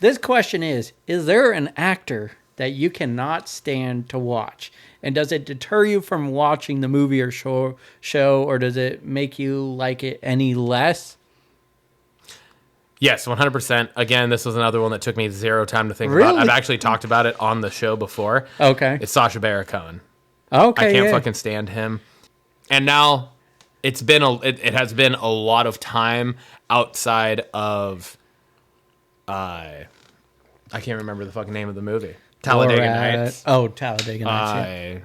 This question is there an actor that you cannot stand to watch? And does it deter you from watching the movie or show, or does it make you like it any less? Yes, 100%. Again, this was another one that took me zero time to think Really? about. I've actually talked about it on the show before. Okay. It's Sacha Baron Cohen. Okay. I can't fucking stand him. And now it has been a lot of time outside of I can't remember the fucking name of the movie. Talladega Nights. Oh, Talladega Nights.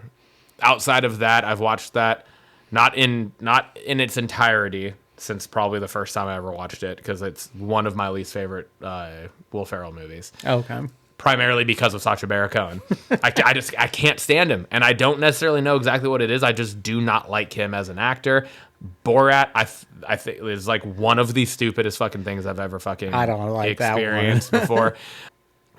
Outside of that, I've watched that not in its entirety since probably the first time I ever watched it, because it's one of my least favorite Will Ferrell movies. Okay. Primarily because of Sacha Baron Cohen. I can't stand him, and I don't necessarily know exactly what it is. I just do not like him as an actor. Borat, I think is like one of the stupidest fucking things I've ever fucking experienced before.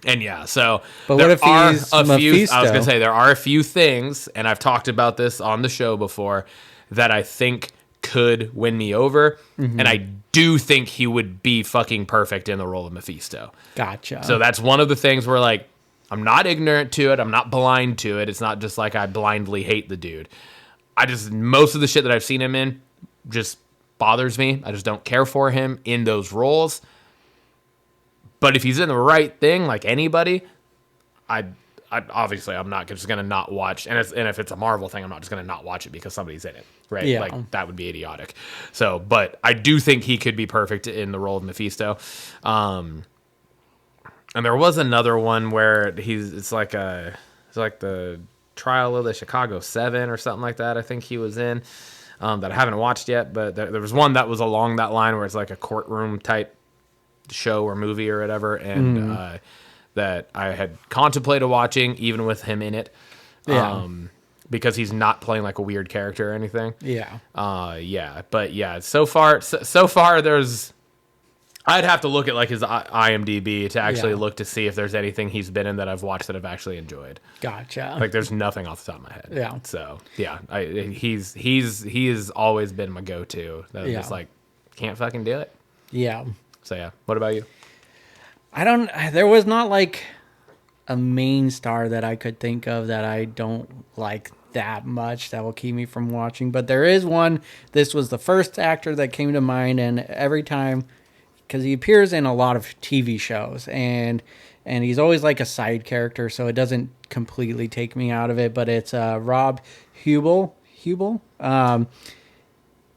And yeah, so but what if he's Mephisto? I was gonna say there are a few things, and I've talked about this on the show before, that I think could win me over, and I do think he would be fucking perfect in the role of Mephisto. Gotcha. So that's one of the things where, like, I'm not ignorant to it, I'm not blind to it. It's not just like I blindly hate the dude. Most of the shit that I've seen him in just bothers me. I just don't care for him in those roles. But if he's in the right thing, like anybody, I obviously I'm not just gonna not watch. And if it's a Marvel thing, I'm not just gonna not watch it because somebody's in it, right? Yeah. Like that would be idiotic. So, but I do think he could be perfect in the role of Mephisto. And there was another one where it's like the Trial of the Chicago 7 or something like that. I think he was in that I haven't watched yet. But there was one that was along that line where it's like a courtroom type show or movie or whatever, and that I had contemplated watching even with him in it, because he's not playing like a weird character or anything. But so far there's, I'd have to look at like his IMDb to actually look to see if there's anything he's been in that I've watched that I've actually enjoyed. Gotcha. Like there's nothing off the top of my head. Yeah. So yeah, he has always been my go-to. That I'm just like, can't fucking do it. Yeah. So yeah, what about you? There was not like a main star that I could think of that I don't like that much that will keep me from watching. But there is one. This was the first actor that came to mind, and every time, because he appears in a lot of TV shows, and he's always like a side character, so it doesn't completely take me out of it. But it's Rob Hubel.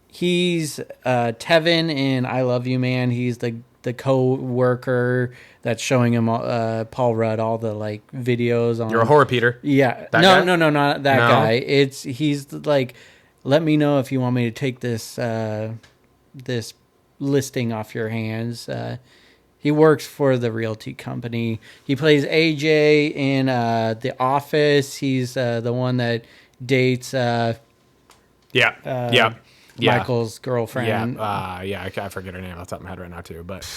He's Tevin in I Love You, Man. He's the co-worker that's showing him Paul Rudd all the like videos on. You're a horror Peter. Yeah. That guy? No, not that guy. He's like, let me know if you want me to take this this listing off your hands. He works for the realty company. He plays AJ in The Office. He's the one that dates Michael's girlfriend. I forget her name off the top of my head right now too. But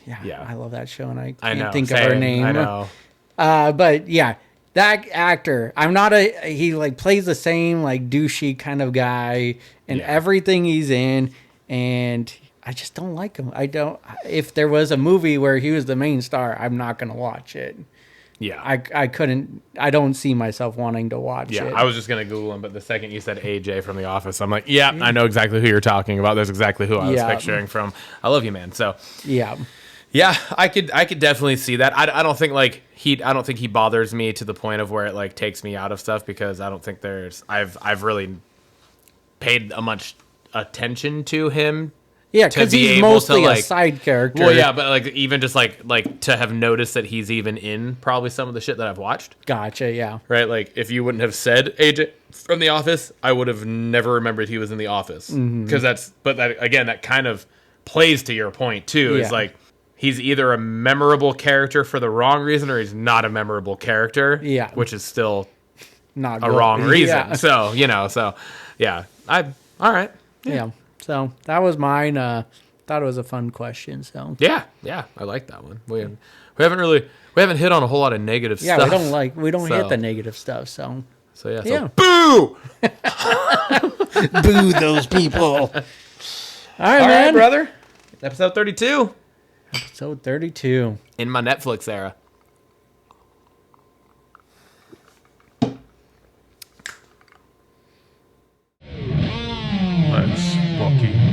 yeah, I love that show, and I know, can't think of her name. I know. But yeah, that actor, he like plays the same like douchey kind of guy in everything he's in, and I just don't like him. If there was a movie where he was the main star, I'm not gonna watch it. Yeah. I don't see myself wanting to watch it. I was just going to Google him, but the second you said AJ from The Office, I'm like, I know exactly who you're talking about. That's exactly who I was picturing from I Love You, Man. So, yeah, I could definitely see that. I don't think he bothers me to the point of where it like takes me out of stuff, because I don't think I've really paid much attention to him. Yeah, because he's mostly a side character. Well, yeah, but like even just like to have noticed that he's even in probably some of the shit that I've watched. Gotcha, yeah. Right, like if you wouldn't have said AJ from The Office, I would have never remembered he was in The Office. Because that kind of plays to your point too. It's like he's either a memorable character for the wrong reason, or he's not a memorable character. Yeah, which is still not a wrong reason. Yeah. So all right. Yeah. So that was mine. Thought it was a fun question. So yeah, I like that one. We haven't hit on a whole lot of negative stuff. Yeah, we don't hit the negative stuff. So boo, boo those people. All right, man, brother. Episode 32. Episode 32 in my Netflix era. Let's fucking